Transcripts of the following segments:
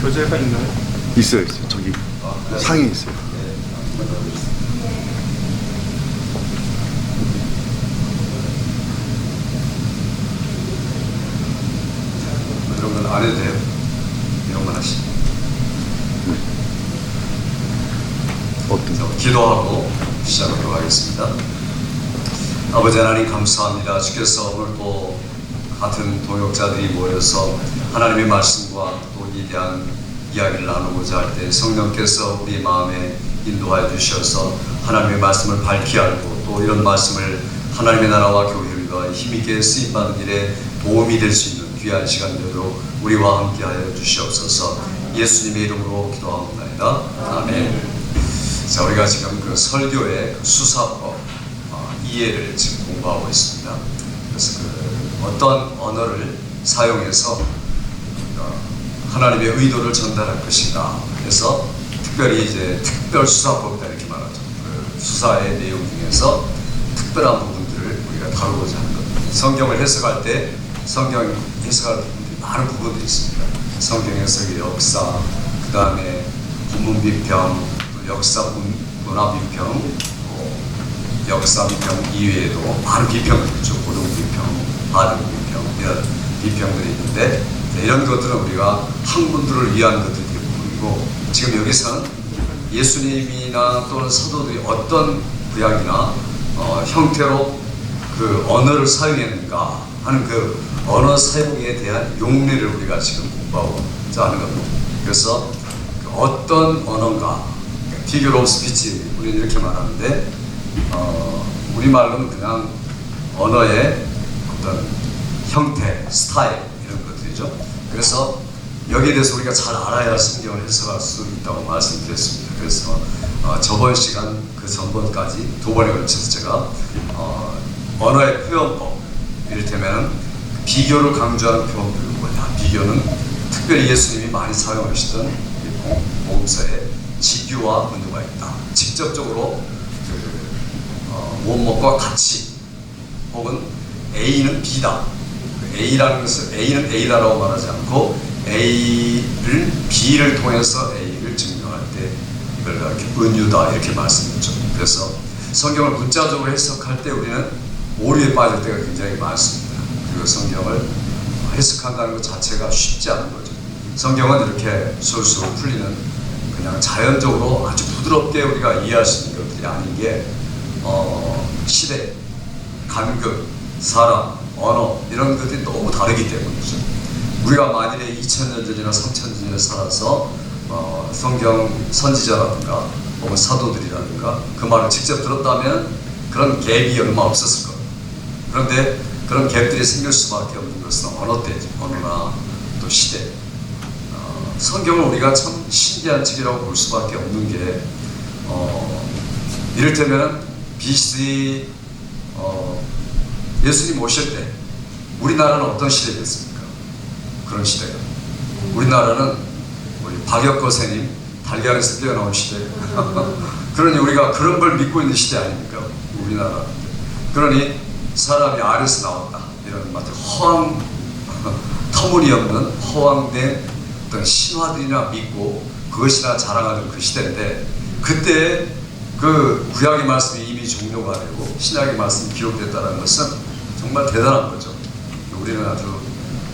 교재가 있나요? 있어요. 저기 상에 있어요. 이런 건 안 해도 돼요. 이런 건 하시죠. 기도하고 시작하도록 하겠습니다. 아버지 하나님 감사합니다. 주께서 오늘 또 같은 동역자들이 모여서 하나님의 말씀과 또 이 대한 이야기를 나누고자 할 때 성령께서 우리 마음에 인도하여 주셔서 하나님의 말씀을 밝히 알고 또 이런 말씀을 하나님의 나라와 교회를 위하여 힘있게 쓰임받는 일에 도움이 될 수 있는 귀한 시간 되도록 우리와 함께하여 주시옵소서. 예수님의 이름으로 기도합니다. 아멘. 자, 우리가 지금 그 설교의 그 수사법 이해를 지금 공부하고 있습니다. 그래서 그 어떤 언어를 사용해서 하나님의 의도를 전달할 것인가. 그래서 특별히 이제 특별 수사법이다 이렇게 말하죠. 그 수사의 내용 중에서 특별한 부분들을 우리가 다루고자 하는 겁니다. 성경을 해석할 때 성경 해석할 부분들이 많은 부분들이 있습니다. 성경 해석의 역사, 그 다음에 본문 비평, 역사 문화 비평, 역사 비평 이외에도 많은 비평들이 있죠. 고등 비평, 하등 비평 이런 비평들이 있는데 이런 것들은 우리가 학문들을 위한 것들이 부분이고 지금 여기서는 예수님이나 또는 사도들이 어떤 구약이나 형태로 그 언어를 사용했는가 하는 그 언어 사용에 대한 용례를 우리가 지금 공부하고자 하는 겁니다. 그래서 어떤 언어인가, figure of speech 우리는 이렇게 말하는데 우리말로는 그냥 언어의 어떤 형태, 스타일 이런 것들이죠. 그래서 여기에 대해서 우리가 잘 알아야 성경을 해석할 수 있다고 말씀드렸습니다. 그래서 저번 시간 그 전번까지 두 번에 걸쳐서 제가 언어의 표현법, 이를테면 비교를 강조하는 표현들은 뭐냐. 비교는 특별히 예수님이 많이 사용하시던 복음서에 직유와 은유가 있다. 직접적으로 무엇과 같이 혹은 A는 B다. A라는 것을 A는 A다라고 말하지 않고 A를 B를 통해서 A를 증명할 때 이걸 이렇게 은유다 이렇게 말씀드렸죠. 그래서 성경을 문자적으로 해석할 때 우리는 오류에 빠질 때가 굉장히 많습니다. 그리고 성경을 해석한다는 것 자체가 쉽지 않은 거죠. 성경은 이렇게 술술 풀리는 그냥 자연적으로 아주 부드럽게 우리가 이해할 수 있는 것들이 아닌 게 시대, 간극, 사람, 언어 이런 것들이 너무 다르기 때문이죠. 우리가 만일에 2000년 전이나 3000년 전에 살아서 성경 선지자라든가 혹은 사도들이라든가 그 말을 직접 들었다면 그런 갭이 얼마 없었을 겁니다. 그런데 그런 갭들이 생길 수밖에 없는 것은 언어 때죠. 언어나 또 시대. 성경을 우리가 참 신기한 책이라고 볼 수밖에 없는 게 이를테면 BC 예수님 오실 때 우리나라는 어떤 시대였습니까? 그런 시대가. 우리나라는 우리 박혁거 선생님 달걀에서 뛰어나온 시대. 그러니 우리가 그런 걸 믿고 있는 시대 아닙니까? 우리나라. 그러니 사람이 알에서 나왔다. 이런 마치 터무니없는 허황된 어떤 신화들이나 믿고 그것이나 자랑하는 그 시대인데 그때 그 구약의 말씀이 이미 종료가 되고 신약의 말씀이 기록됐다는 것은 정말 대단한 거죠. 우리는 아주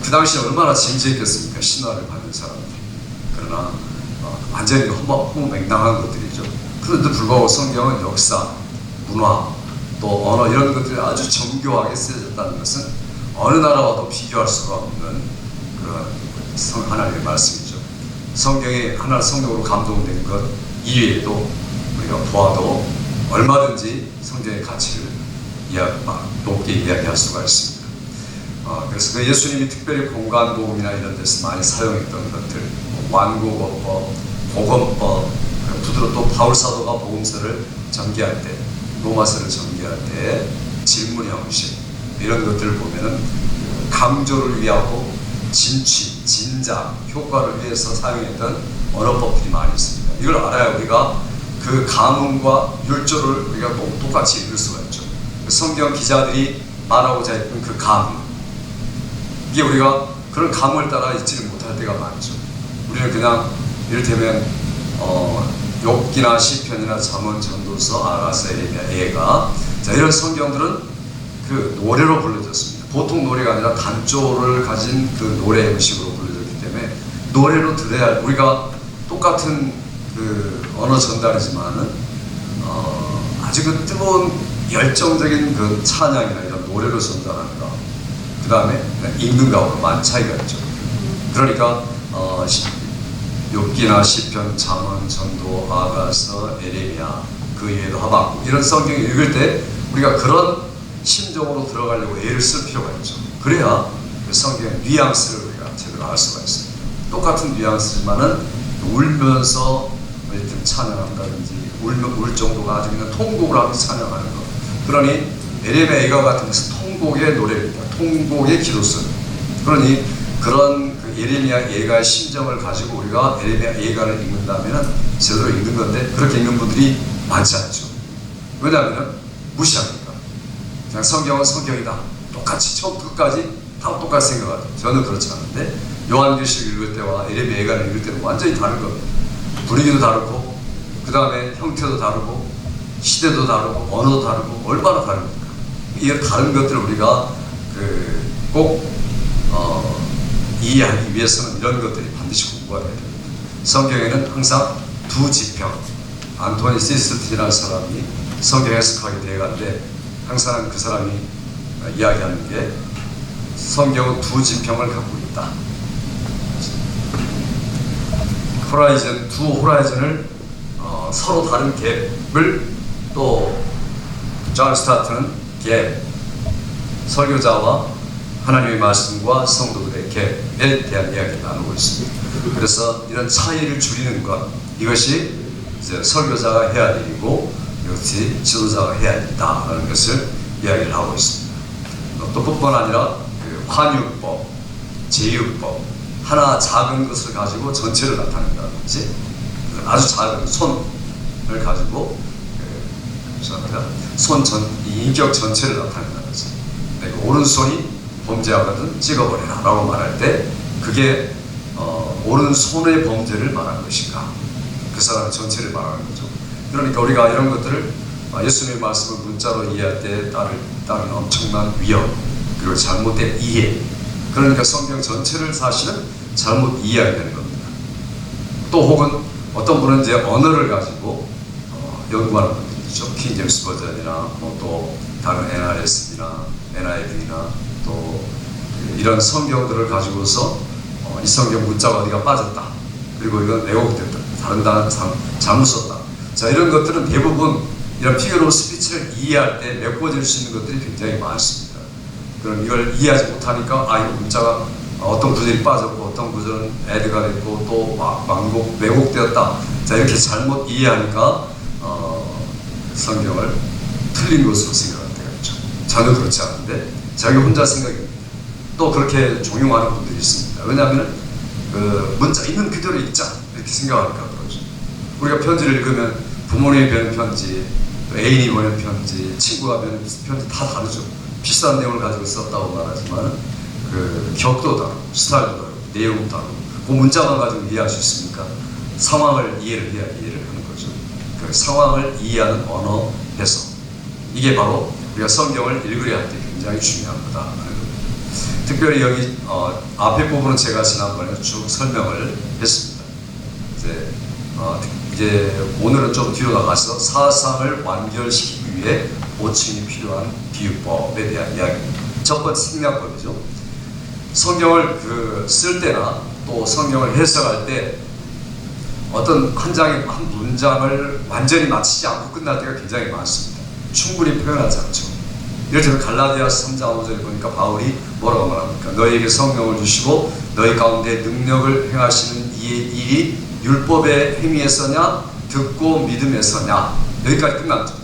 그 당시에 얼마나 진지했겠습니까? 신화를 받는 사람들. 그러나 완전히 허무맹랑한 것들이죠. 그런데도 불구하고 성경은 역사, 문화, 또 언어 이런 것들이 아주 정교하게 쓰여졌다는 것은 어느 나라와도 비교할 수가 없는 그런 하나님의 말씀이죠. 성경이 하나 성경으로 감동된 것 이외에도 우리가 보아도 얼마든지 성경의 가치를 높게 이야기할 수가 있습니다. 그래서 그 예수님이 특별히 공간복음이나 이런 데서 많이 사용했던 것들, 완고법법, 복음법, 부드럽고 또 바울사도가 복음서를 전개할 때, 로마서를 전개할 때 질문 형식 이런 것들을 보면은 강조를 위하고 진취, 진작, 효과를 위해서 사용했던 언어법들이 많이 있습니다. 이걸 알아야 우리가 그 감흥과 율조를 우리가 똑같이 읽을 수가 있죠. 성경 기자들이 말하고자 했던 그 감, 이게 우리가 그런 감을 따라 있지를 못할 때가 많죠. 우리는 그냥 이를테면 욥기나 시편이나 잠언, 전도서, 아가서, 에레미야, 예가, 자, 이런 성경들은 그 노래로 불러졌습니다. 보통 노래가 아니라 단조를 가진 그 노래 음식으로 불러졌기 때문에 노래로 들어야 할, 우리가 똑같은 그 언어 전달이지만은 아주 그 뜨거운 열정적인 그 찬양이나 이런 노래로 전달하는가, 그 다음에 읽는 가하고 많은 차이가 있죠. 그러니까 욥기나 시편, 잠언, 전도, 아가서, 에레미야, 그 외에도 하박국, 이런 성경을 읽을 때 우리가 그런 심정으로 들어가려고 애를 쓸 필요가 있죠. 그래야 그 성경의 뉘앙스를 우리가 제대로 알 수가 있습니다. 똑같은 뉘앙스지만은 울면서 일단 찬양한다든지 울 정도가 아주 그냥 통곡을 하면서 찬양하는 것. 그러니 에레미야, 예가 같은 것은 통곡의 노래입니다. 통곡의 기도선. 그러니 그런 그 에레미야, 예가의 심정을 가지고 우리가 에레미야, 예가를 읽는다면은 제대로 읽는 건데, 그렇게 읽는 분들이 많지 않죠. 왜냐하면 무시합니다. 그냥 성경은 성경이다. 똑같이 처음부터 끝까지 다 똑같이 생각하죠. 저는 그렇지 않은데 요한계시록 읽을 때와 에레미야, 예가를 읽을 때는 완전히 다른 겁니다. 분위기도 다르고, 그 다음에 형태도 다르고, 시대도 다르고, 언어도 다르고, 얼마나 다릅니까? 이 다른 것들을 우리가 꼭 이해하기 위해서는 이런 것들이 반드시 공부가 돼야 됩니다. 성경에는 항상 두 지평, 안토니 시스틴이라는 사람이 성경 해석하게 되어가는데, 항상 그 사람이 이야기하는 게 성경은 두 지평을 갖고 있다. 호라이즌, 두 호라이즌을 서로 다른 갭을, 또 존 스타트는 갭, 설교자와 하나님의 말씀과 성도들의 갭에 대한 이야기를 나누고 있습니다. 그래서 이런 차이를 줄이는 것, 이것이 이제 설교자가 해야 할 일이고, 이것이 지도자가 해야 할 일이다라는 것을 이야기를 하고 있습니다. 또 뿐만 아니라 그 환유법, 제유법, 하나 작은 것을 가지고 전체를 나타낸다든지, 아주 작은 손을 가지고 인격 전체를 나타낸다든지, 오른손이 범죄하거든 찍어버리라 라고 말할 때 그게 오른손의 범죄를 말하는 것인가, 그 사람의 전체를 말하는 거죠. 그러니까 우리가 이런 것들을 예수님의 말씀을 문자로 이해할 때 따른 엄청난 위험, 그리고 잘못된 이해, 그러니까 성경 전체를 사실은 잘못 이해하게 되는 겁니다. 또 혹은 어떤 분은 이제 언어를 가지고 연구하는 분들이죠. 킹제임스 버전이나 또 다른 NRS나 NIV나 또 이런 성경들을 가지고서 이 성경 문자가 어디가 빠졌다, 그리고 이건 왜곡됐다, 다른 단어 잘못 썼다. 자, 이런 것들은 대부분 이런 피규어 스피치를 이해할 때 메꿔질 수 있는 것들이 굉장히 많습니다. 그럼 이걸 이해하지 못하니까 이거 문자가 어떤 구절이 빠졌고 어떤 구절은 애드가 됐고 또 왜곡되었다. 자, 이렇게 잘못 이해하니까 성경을 틀린 것으로 생각할 때가 있죠. 전혀 그렇지 않은데 자기 혼자 생각입니다. 또 그렇게 종용하는 분들이 있습니다. 왜냐하면 그 문자 있는 그대로 읽자 이렇게 생각하니까 그러죠. 우리가 편지를 읽으면 부모님이 보낸 편지, 애인이 보낸 편지, 친구가 보낸 편지 다 다르죠. 비슷한 내용을 가지고 썼다고 말하지만 그 격도 다르고 스타일도 다르고 내용도 다르고, 그 문자만 가지고 이해할 수 있습니까? 상황을 이해를 해야 이해를 하는 거죠. 그 상황을 이해하는 언어 해석, 이게 바로 우리가 성경을 읽으려 할 때 굉장히 중요한 거다 하는 겁니다. 특별히 여기 앞에 부분은 제가 지난번에 쭉 설명을 했습니다. 이제 오늘은 좀 뒤로 나가서 사상을 완결시키기 위해 보충이 필요한 비유법에 대한 이야기입니다. 첫 번째 생략법이죠. 성경을 쓸 때나 또 성경을 해석할 때 어떤 한 장의 한 문장을 완전히 마치지 않고 끝날 때가 굉장히 많습니다. 충분히 표현하지 않죠. 예를 들어 갈라디아서 3장 5절에 보니까 바울이 뭐라고 말합니까? 너희에게 성령을 주시고 너희 가운데 능력을 행하시는 이의 일이 율법의 행위에서냐 듣고 믿음에서냐, 여기까지 끝났죠.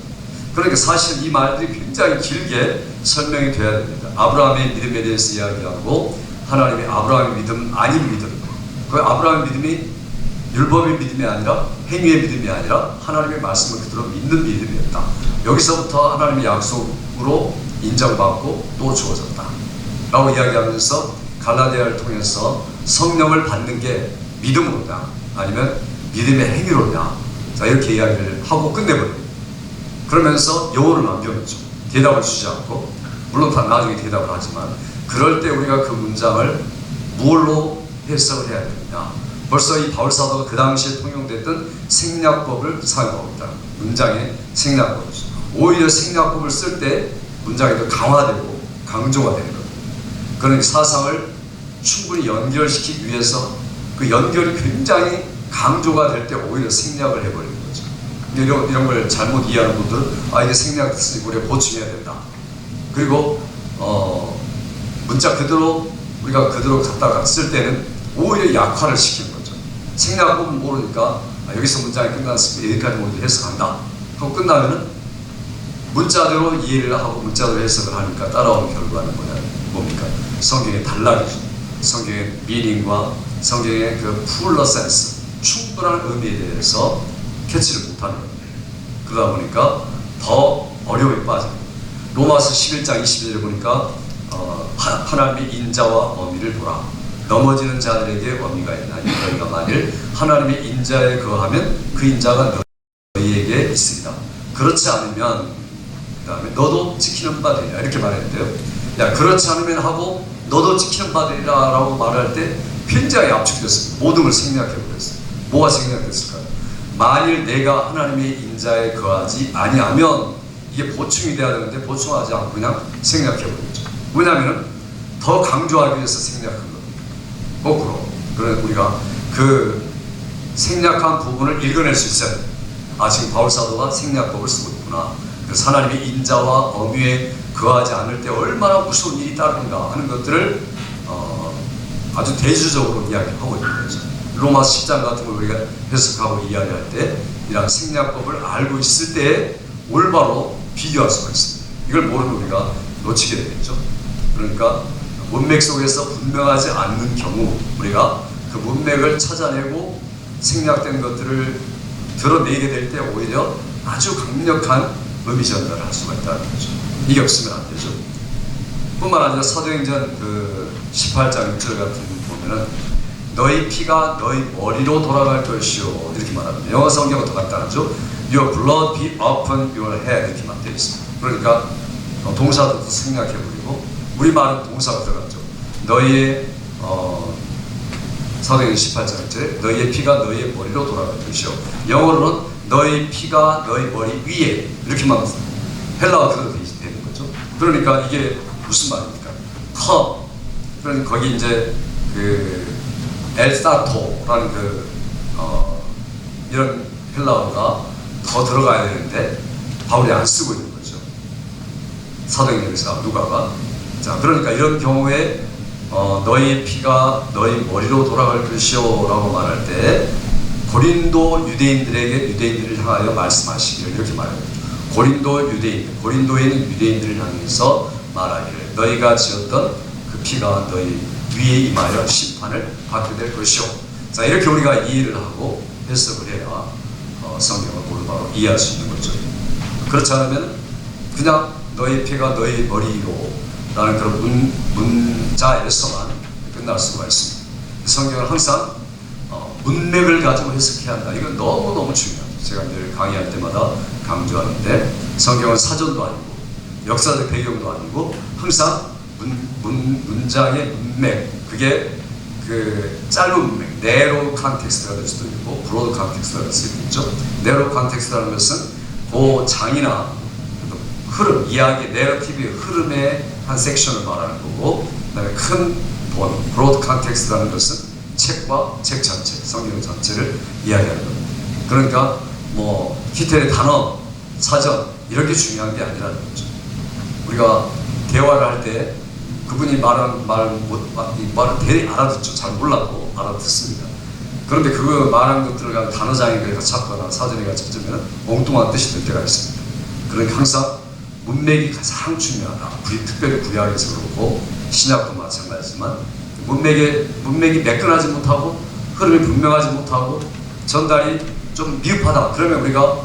그러니까 사실 이 말들이 굉장히 길게 설명이 돼야 됩니다. 아브라함의 믿음에 대해서 이야기하고 하나님의 아브라함의 믿음 아닌 믿음, 그 아브라함의 믿음이 율법의 믿음이 아니라 행위의 믿음이 아니라 하나님의 말씀을 그대로 믿는 믿음이었다. 여기서부터 하나님의 약속으로 인정받고 또 주어졌다 라고 이야기하면서 갈라디아를 통해서 성령을 받는 게 믿음으로냐 아니면 믿음의 행위로냐, 자 이렇게 이야기를 하고 끝내버려요. 그러면서 영혼을 남겨놓죠. 대답을 주지 않고, 물론 다 나중에 대답을 하지만, 그럴 때 우리가 그 문장을 무엇로 해석을 해야 되느냐. 벌써 이 바울 사도가 그 당시에 통용됐던 생략법을 사용하고 있다. 문장의 생략법이죠. 오히려 생략법을 쓸 때 문장이 더 강화되고 강조가 되는 겁니다. 그런 사상을 충분히 연결시키기 위해서 그 연결이 굉장히 강조가 될 때 오히려 생략을 해버리는 거죠. 이런 걸 잘못 이해하는 분들은 이게 생략했으니 우리가 보충해야 된다. 그리고 문자 그대로 우리가 그대로 갖다가 쓸 때는 오히려 약화를 시키는 거죠. 생략법은 모르니까 여기서 문장이 끝났으면 여기까지 모두 해석한다 하고 끝나면은 문자대로 이해를 하고 문자대로 해석을 하니까 따라오는 결과는 뭡니까? 성경의 단락이죠. 성경의 미닝과 성경의 그 풀러 센스, 충분한 의미에 대해서 캐치를 못하는 겁니다. 그러다 보니까 더 어려움에 빠집니다. 로마서 11장 21절에 보니까 하나님의 인자와 어미를 보라. 넘어지는 자들에게 어미가 있나니 너희가 만일 하나님의 인자에 거하면 그 인자가 너희에게 있으리라. 그렇지 않으면 그 다음에 너도 지키는 바 되리라 이렇게 말했는데요. 그렇지 않으면 하고 너도 지키는 바 되리라 라고 말할 때 굉장히 압축됐습니다. 모든 걸 생략해버렸어요. 뭐가 생략됐을까요? 만일 내가 하나님의 인자에 거하지 아니하면 이게 보충이 돼야 되는데 보충하지 않고 그냥 생략해버렸죠. 왜냐하면 더 강조하기 위해서 생략한 겁니다. 거꾸로. 그래서 우리가 그 생략한 부분을 읽어낼 수 있어요. 지금 바울 사도가 생략법을 쓰고 있구나. 그래서 하나님의 인자와 어미에 거하지 않을 때 얼마나 무서운 일이 따르는가 하는 것들을 아주 대주적으로 이야기하고 있는 거죠. 로마서 10장 같은 걸 우리가 해석하고 이야기할 때 이런 생략법을 알고 있을 때 올바로 비교할 수가 있습니다. 이걸 모르면 우리가 놓치게 되겠죠. 그러니까 문맥 속에서 분명하지 않는 경우 우리가 그 문맥을 찾아내고 생략된 것들을 드러내게 될 때 오히려 아주 강력한 의미 전달을 할 수가 있다는 거죠. 이게 없으면 안 되죠. 뿐만 아니라 사도행전 그 18장 6절 같은 거 보면은 너희 피가 너희 머리로 돌아갈 것이요 이렇게 말합니다. 영어 성경은 더 간단하죠. Your blood be upon your head 이렇게만 되어 있습니다. 그러니까 동사도 생략해버리고 우리 말은 동사가 들어갔죠. 너희의 사도행전 18장 1절에 너희의 피가 너희의 머리로 돌아갈 것이요. 영어로는 너희 피가 너희 머리 위에 이렇게만 헬라어 그대로 되는 거죠. 그러니까 이게 무슨 말입니까? 그러니까 거기 이제 그 엘사토라는 그 이런 헬라어가 더 들어가야 되는데 바울이 안 쓰고 있는 거죠. 사도행전에서 누가가. 자, 그러니까 이런 경우에 너희 피가 너희 머리로 돌아갈 것이요 라고 말할 때 고린도 유대인들에게 유대인들을 향하여 말씀하시기를 이렇게 말합니다. 고린도에 있는 유대인들을 향해서 말하기를 너희가 지었던 그 피가 너희 위에 임하여 심판을 받게 될 것이요. 자, 이렇게 우리가 이해를 하고 해석을 해야 성경을 올바로 이해할 수 있는 거죠. 그렇지 않으면 그냥 너희 피가 너희 머리로 라는 그런 문자에서만 끝날 수가 있습니다. 성경을 항상 문맥을 가지고 해석해야 한다. 이건 너무너무 중요합니다. 제가 늘 강의할 때마다 강조하는데 성경은 사전도 아니고 역사적 배경도 아니고 항상 문장의 문맥, 그게 그 짧은 문맥, 네로 컨텍스트가 될 수도 있고 브로드 컨텍스트가 될 수도 있죠. 네로 컨텍스트라는 것은 그 장이나 흐름, 이야기, 내러티브의 흐름의 한 섹션을 말하는 거고, 그다음에 큰 본, 브로드 컨텍스트라는 것은 책과 책 전체, 성경 전체를 이야기하는 겁니다. 그러니까 뭐 히텔의 단어, 사전 이렇게 중요한 게 아니라는 거죠. 우리가 대화를 할 때 그분이 말을 대리 알아듣죠. 잘 몰라도 알아듣습니다. 그런데 그 말한 것들을 단어장에 찾거나 사전에 찾으면 엉뚱한 뜻이 될 때가 있습니다. 그러니까 항상 문맥이 가장 중요하다. 특별히 구약에서 그렇고 신약도 마찬가지지만 문맥이 매끈하지 못하고 흐름이 분명하지 못하고 전달이 좀 미흡하다. 그러면 우리가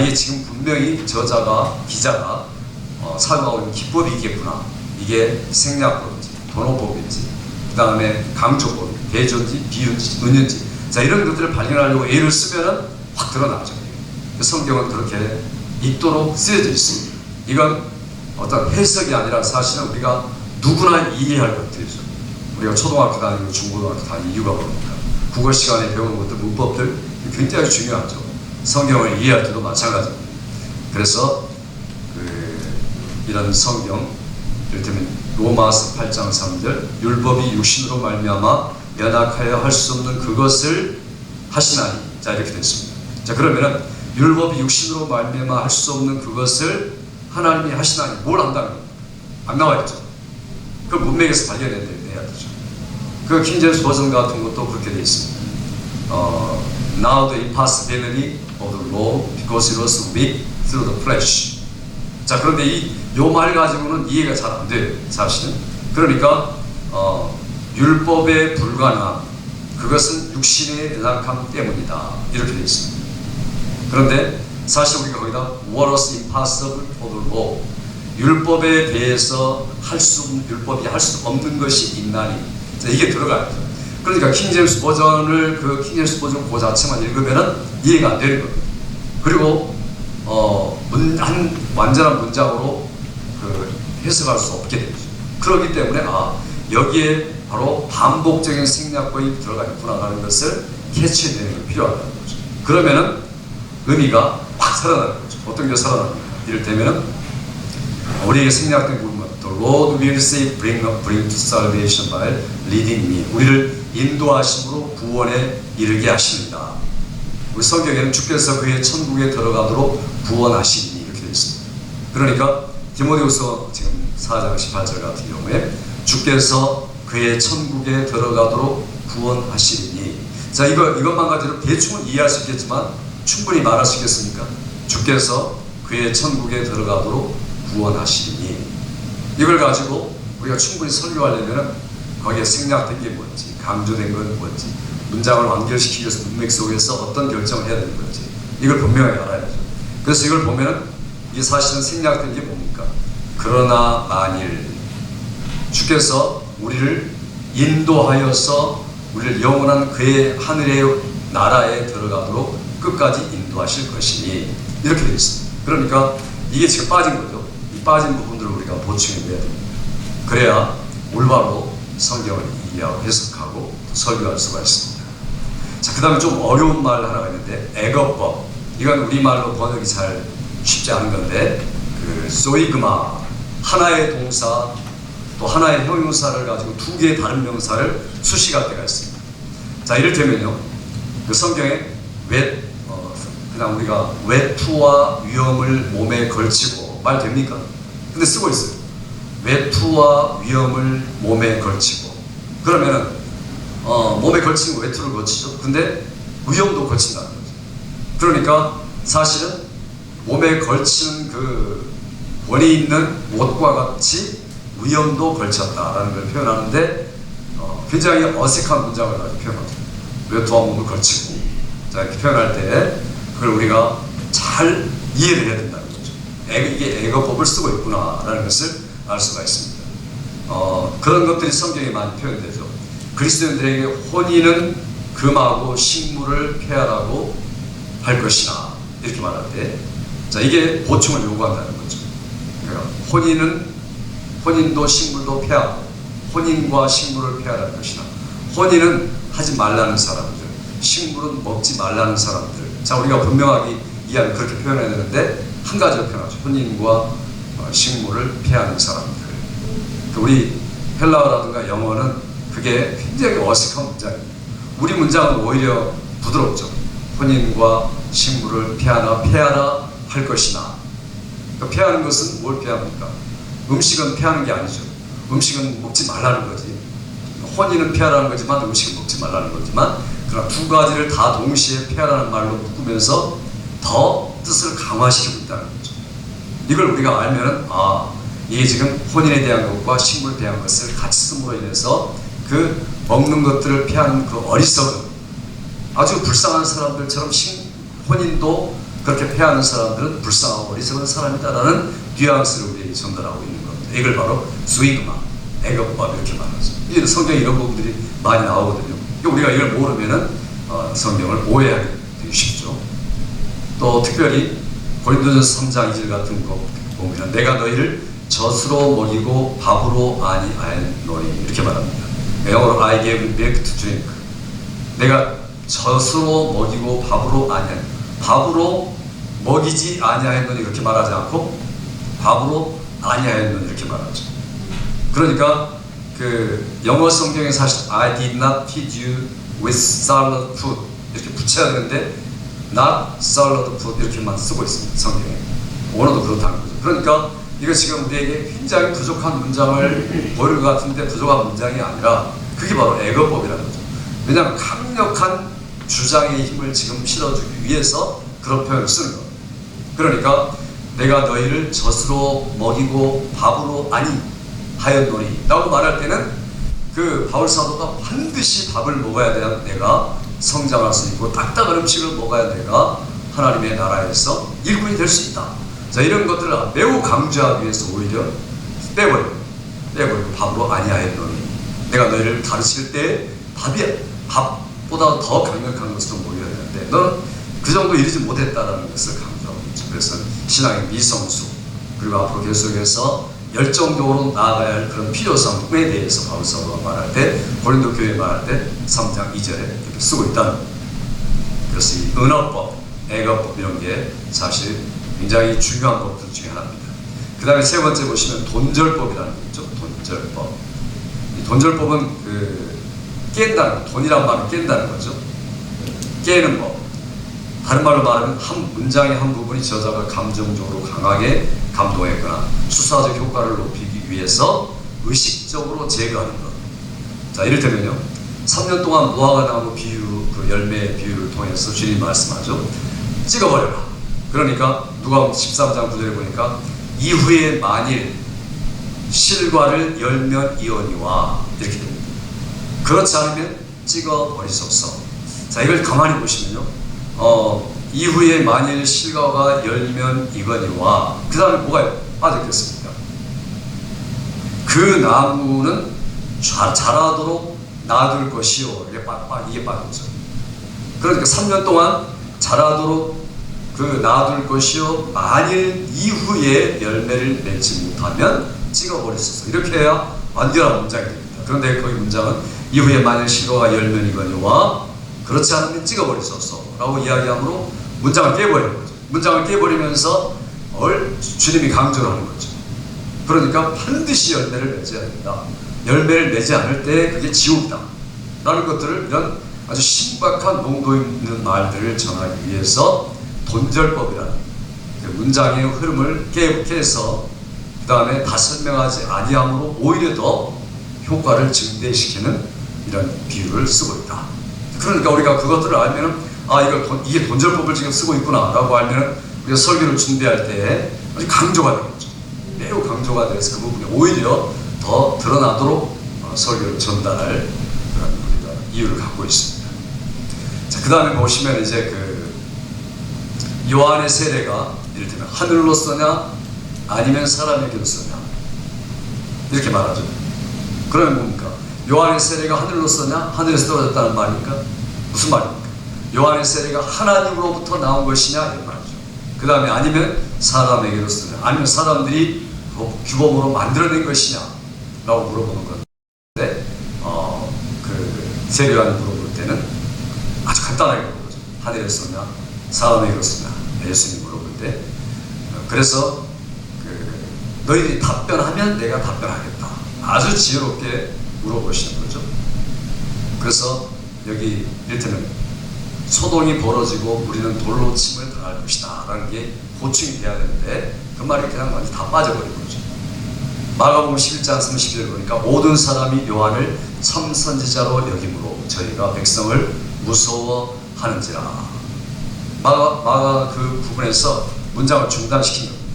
이게 지금 분명히 기자가 사용하고 있는 기법이 있겠구나. 이게 생략법인지 도노법인지 그 다음에 강조법, 대조인지 비유인지 은유인지 자 이런 것들을 발견하려고 예를 쓰면은 확 드러나죠. 성경은 그렇게 있도록 쓰여져 있습니다. 이건 어떤 해석이 아니라 사실은 우리가 누구나 이해할 것들이죠. 우리가 초등학교 다니고 중고등학교 다니는 이유가 뭡니까? 국어 시간에 배우는 것들, 문법들 굉장히 중요하죠. 성경을 이해할 때도 마찬가지입니다. 그래서 이런 성경, 이를테면 로마서 8장 3절 율법이 육신으로 말미암아 연약하여 할 수 없는 그것을 하시나니 자 이렇게 됐습니다. 자 그러면은 율법이 육신으로 말미암아 할 수 없는 그것을 하나님이 하시나니 뭘 한다는 겁니까? 안 나와 있죠. 그 문맥에서 발견해야 되죠. 그 킹제임스 버전 같은 것도 그렇게 되어 있습니다. Now the impossibility of the law because it was weak through the flesh. 자 그런데 요 말 가지고는 이해가 잘 안 돼요. 사실은. 그러니까 율법에 불과한 그것은 육신의 연약함 때문이다. 이렇게 되어 있습니다. 그런데 사실 우리가 거기다 what was impossible of the law 율법에 대해서 율법이 할 수 없는 것이 있나니 자, 이게 들어가야죠. 그러니까 킹제임스 버전을 그 킹제임스 버전 그 자체만 읽으면은 이해가 안 되는 겁니다. 그리고 한 완전한 문장으로 해석할 수 없게 되죠. 그렇기 때문에 여기에 바로 반복적인 생략법이 들어가 있구나라는 것을 캐치해내는 게 필요하다는 거죠. 그러면은 의미가 확 살아나는 거죠. 어떤 게 살아납니까? 이를테면은 우리에게 생략된 부분, The Lord will save, bring to salvation by leading me. 우리를 인도하심으로 구원에 이르게 하십니다. 우리 성경에는 주께서 그의 천국에 들어가도록 구원하시니 이렇게 되어 있습니다. 그러니까 디모데후서 지금 4장 18절 같은 경우에 주께서 그의 천국에 들어가도록 구원하시니 자 이것만 가지고 대충은 이해할 수 있겠지만 충분히 말할 수 있겠습니까? 주께서 그의 천국에 들어가도록 구원하시니 이걸 가지고 우리가 충분히 설교하려면 거기에 생략된 게 뭔지 강조된 건 뭔지 문장을 완결시키기 위해서 문맥 속에서 어떤 결정을 해야 되는 건지 이걸 분명히 알아야죠. 그래서 이걸 보면은 이게 사실은 생략된 게 뭡니까? 그러나 만일 주께서 우리를 인도하여서 우리를 영원한 그의 하늘의 나라에 들어가도록 끝까지 인도하실 것이니 이렇게 되어 있습니다. 그러니까 이게 지금 빠진 거죠. 이 빠진 부분들을 우리가 보충해내야 됩니다. 그래야 올바로 성경을 이해하고 해석하고 설교할 수가 있습니다. 자, 그 다음에 좀 어려운 말 하나가 있는데 애거법. 이건 우리말로 번역이 잘 쉽지 않은 건데 소이그마 하나의 동사 또 하나의 형용사를 가지고 두 개의 다른 명사를 수식할 때가 있습니다. 자, 이를테면요. 그 성경에 그냥 우리가 외투와 위험을 몸에 걸치고 말 됩니까? 근데 쓰고 있어요. 외투와 위험을 몸에 걸치고 그러면은 몸에 걸치는 거 외투를 걸치죠. 근데 위험도 걸친다는 거죠. 그러니까 사실은 몸에 걸치는 그 원이 있는 옷과 같이 위험도 걸쳤다라는 걸 표현하는데 굉장히 어색한 문장을 가지고 표현합니다. 외투와 몸을 걸치고 자 이렇게 표현할 때 그걸 우리가 잘 이해를 해야 된다는 거죠. 이게 애거법을 쓰고 있구나라는 것을 알 수가 있습니다. 그런 것들이 성경에 많이 표현되죠. 그리스도인들에게 혼인은 금하고 식물을 폐하라고 할 것이나 이렇게 말할 때 자 이게 보충을 요구한다는 거죠. 그러니까 혼인도 식물도 폐하고 혼인과 식물을 폐하라는 것이나 혼인은 하지 말라는 사람들 식물은 먹지 말라는 사람들 자 우리가 분명하게 이해하면 그렇게 표현해야 되는데 한 가지로 표현하죠. 혼인과 식물을 피하는 사람들 우리 헬라어라든가 영어는 그게 굉장히 어색한 문장입니다. 우리 문장은 오히려 부드럽죠. 혼인과 식물을 폐하라 할 것이나 그러니까 피하는 것은 뭘 피합니까? 음식은 피하는 게 아니죠. 음식은 먹지 말라는 거지. 혼인은 피하라는 거지만 음식은 먹지 말라는 거지만 그러나 두 가지를 다 동시에 피하라는 말로 묶으면서 더 뜻을 강화시키고 있다는 거죠. 이걸 우리가 알면은 이게 지금 혼인에 대한 것과 식물에 대한 것을 같이 씀으로 인해서 그 먹는 것들을 피하는 그 어리석은 아주 불쌍한 사람들처럼 혼인도 그렇게 피하는 사람들은 불쌍하고 어리석은 사람이다라는 뉘앙스를 우리 디테일이 전달하고 있는 겁니다. 이걸 바로 스위그마, 애거법 이렇게 말하죠. 이 성경에 이런 부분들이 많이 나오거든요. 우리가 이걸 모르면은 성경을 오해하기 되게 쉽죠. 또 특별히 고린도전서 3장 2절 같은 거 보면 내가 너희를 젖으로 먹이고 밥으로 아니하였노니 이렇게 말합니다. 영어로 I gave milk to drink. 내가 젖으로 먹이고 밥으로 밥으로 먹이지 아니하였노니 이렇게 말하지 않고 밥으로 아니하였노니 이렇게 말하죠. 그러니까 그 영어 성경에 사실 I did not feed you with solid food 이렇게 붙여야 되는데 not solid food 이렇게만 쓰고 있습니다. 성경에. 원어도 그렇다는 거죠. 그러니까 이거 지금 우리에게 굉장히 부족한 문장을 보일 것 같은데 부족한 문장이 아니라 그게 바로 애거법이라는 거죠. 왜냐하면 강력한 주장의 힘을 지금 실어주기 위해서 그런 표현을 쓰는 거예요. 그러니까 내가 너희를 젖으로 먹이고 밥으로 아니하였노니 라고 말할 때는 그 바울 사도가 반드시 밥을 먹어야 돼야 내가 성장할 수 있고 딱딱한 음식을 먹어야 내가 하나님의 나라에서 일꾼이 될 수 있다. 자, 이런 것들을 매우 강조하기 위해서 오히려 빼버리고 밥으로 아니하였노니 내가 너희를 가르칠 때 밥보다 더 강력한 것으로 모여야 되는데 너는 그 정도 이르지 못했다라는 것을 강조하고 있죠. 그래서 신앙의 미성숙 그리고 앞으로 계속해서 열정적으로 나아가야 할 그런 필요성에 대해서 바울 사도가 말할 때 고린도 교회 말할 때 3장 2절에 이렇게 쓰고 있다는 겁니다. 그래서 이 은어법, 애거법 이런 게 사실 굉장히 중요한 법들 중에 하나입니다. 그 다음에 세 번째 보시면 돈절법이라는 게 있죠. 돈절법. 이 돈절법은 깬다는 거, 돈이란 말은 깬다는 거죠. 깨는 법. 다른 말로 말하면 한 문장의 한 부분이 저자가 감정적으로 강하게 감동했거나 수사적 효과를 높이기 위해서 의식적으로 제거하는 것. 자, 이를테면요. 3년 동안 무화과 나무 비유, 그 열매의 비유를 통해서 주님 말씀하죠. 찍어버려라. 그러니까 누가복음 13장 9절에 보니까 이후에 만일 실과를 열면 이거니와 이렇게 됩니다. 그렇지 않으면 찍어버리소서. 자, 이걸 가만히 보시면요. 이후에 만일 실과가 열면 이거니와 그 다음에 뭐가 빠졌겠습니까? 그 나무는 자라도록 놔둘 것이요. 이게 빠졌죠. 그러니까 3년 동안 자라도록 놔둘 것이요. 만일 이후에 열매를 맺지 못하면 찍어버리소서. 이렇게 해야 완전한 문장이 됩니다. 그런데 거기 문장은 이후에 만일 실과가 열면 이거니와 그렇지 않으면 찍어버리소서 라고 이야기하므로 문장을 깨버리는 거죠. 문장을 깨버리면서 주님이 강조를 하는 거죠. 그러니까 반드시 열매를 맺어야 된다. 열매를 맺지 않을 때 그게 지옥이다 라는 것들을 이런 아주 신박한 농도 있는 말들을 전하기 위해서 돈절법이라는 그 문장의 흐름을 깨서 그 다음에 다 설명하지 아니함으로 오히려 더 효과를 증대시키는 이런 비유를 쓰고 있다. 그러니까 우리가 그것들을 알면은 이게 돈절법을 지금 쓰고 있구나 라고 알면은 우리가 설교를 준비할 때 아주 강조가 되겠죠. 매우 강조가 돼서 그 부분이 오히려 더 드러나도록 설교를 전달할 그런 우리가 이유를 갖고 있습니다. 자, 그 다음에 보시면 이제 요한의 세례가 이를테면 하늘로 쏘냐 아니면 사람에게로 쏘냐 이렇게 말하죠. 그러면 뭡니까? 요한의 세례가 하늘로 쏘냐 하늘에서 떨어졌다는 말입니까? 무슨 말입니까? 요한의 세례가 하나님으로부터 나온 것이냐 이런 말이죠. 그 다음에 아니면 사람에게로 쏘냐 아니면 사람들이 규범으로 만들어낸 것이냐 라고 물어보는 건데 세례요한이 물어볼 때는 아주 간단하게 물어보죠. 하늘에서 쏘냐 사람에게로 쏘냐 예수님이 물어볼 때 그래서 너희들이 답변하면 내가 답변하겠다. 아주 지혜롭게 물어보시는 거죠. 그래서 여기 이를테면 소동이 벌어지고 우리는 돌로 침을 당할 것이다 라는 게 보충이 돼야 되는데 그 말이 그냥 완전 다 빠져버린 거죠. 마가복음 11장 30절 보니까 모든 사람이 요한을 참 선지자로 여김으로 저희가 백성을 무서워하는지라. 마가 그 부분에서 문장을 중단시킨 겁니다.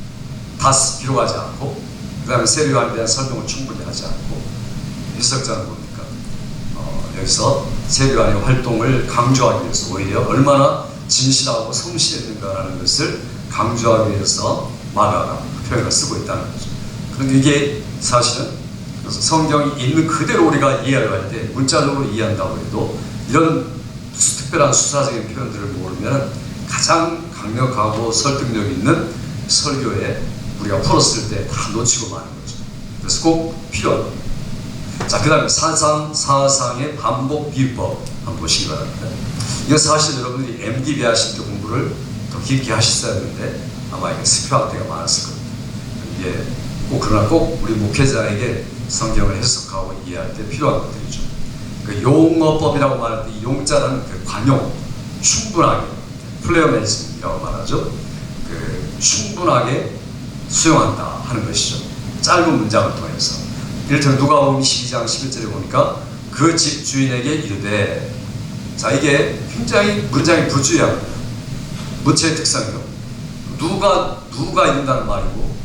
다 기록하지 않고 그 다음에 세례요한에 대한 설명을 충분히 하지 않고 해석자는 뭡니까? 여기서 세례요한의 활동을 강조하기 위해서 오히려 얼마나 진실하고 성실했는가라는 것을 강조하기 위해서 마가가 그 표현을 쓰고 있다는 거죠. 근데 이게 사실은 그래서 성경이 있는 그대로 우리가 이해를 할 때 문자적으로 이해한다고 해도 이런 특별한 수사적인 표현들을 모르면 가장 강력하고 설득력 있는 설교에 우리가 풀었을 때 다 놓치고 마는 거죠. 그래서 꼭 필요한 겁니다. 자, 그 다음에 사상의 반복 비법 한번 보시기 바랍니다. 이거 사실 여러분들이 MD 배하실 때 공부를 더 깊게 하셨어야 했는데 아마 이게 스피할 때가 많았을 겁니다. 이게 그러나 꼭 우리 목회자에게 성경을 해석하고 이해할 때 필요한 것들이죠. 그 용어법이라고 말할 때 이 용자는 그 관용, 충분하게, 플레어맨즘이라고 말하죠. 그 충분하게 수용한다 하는 것이죠. 짧은 문장을 통해서. 이를테면 누가복음 12장 11절에 보니까 그 집 주인에게 이르되, 자, 이게 굉장히 문장이 부주의합니다. 문체의 특성이요. 누가 이른다는 말이고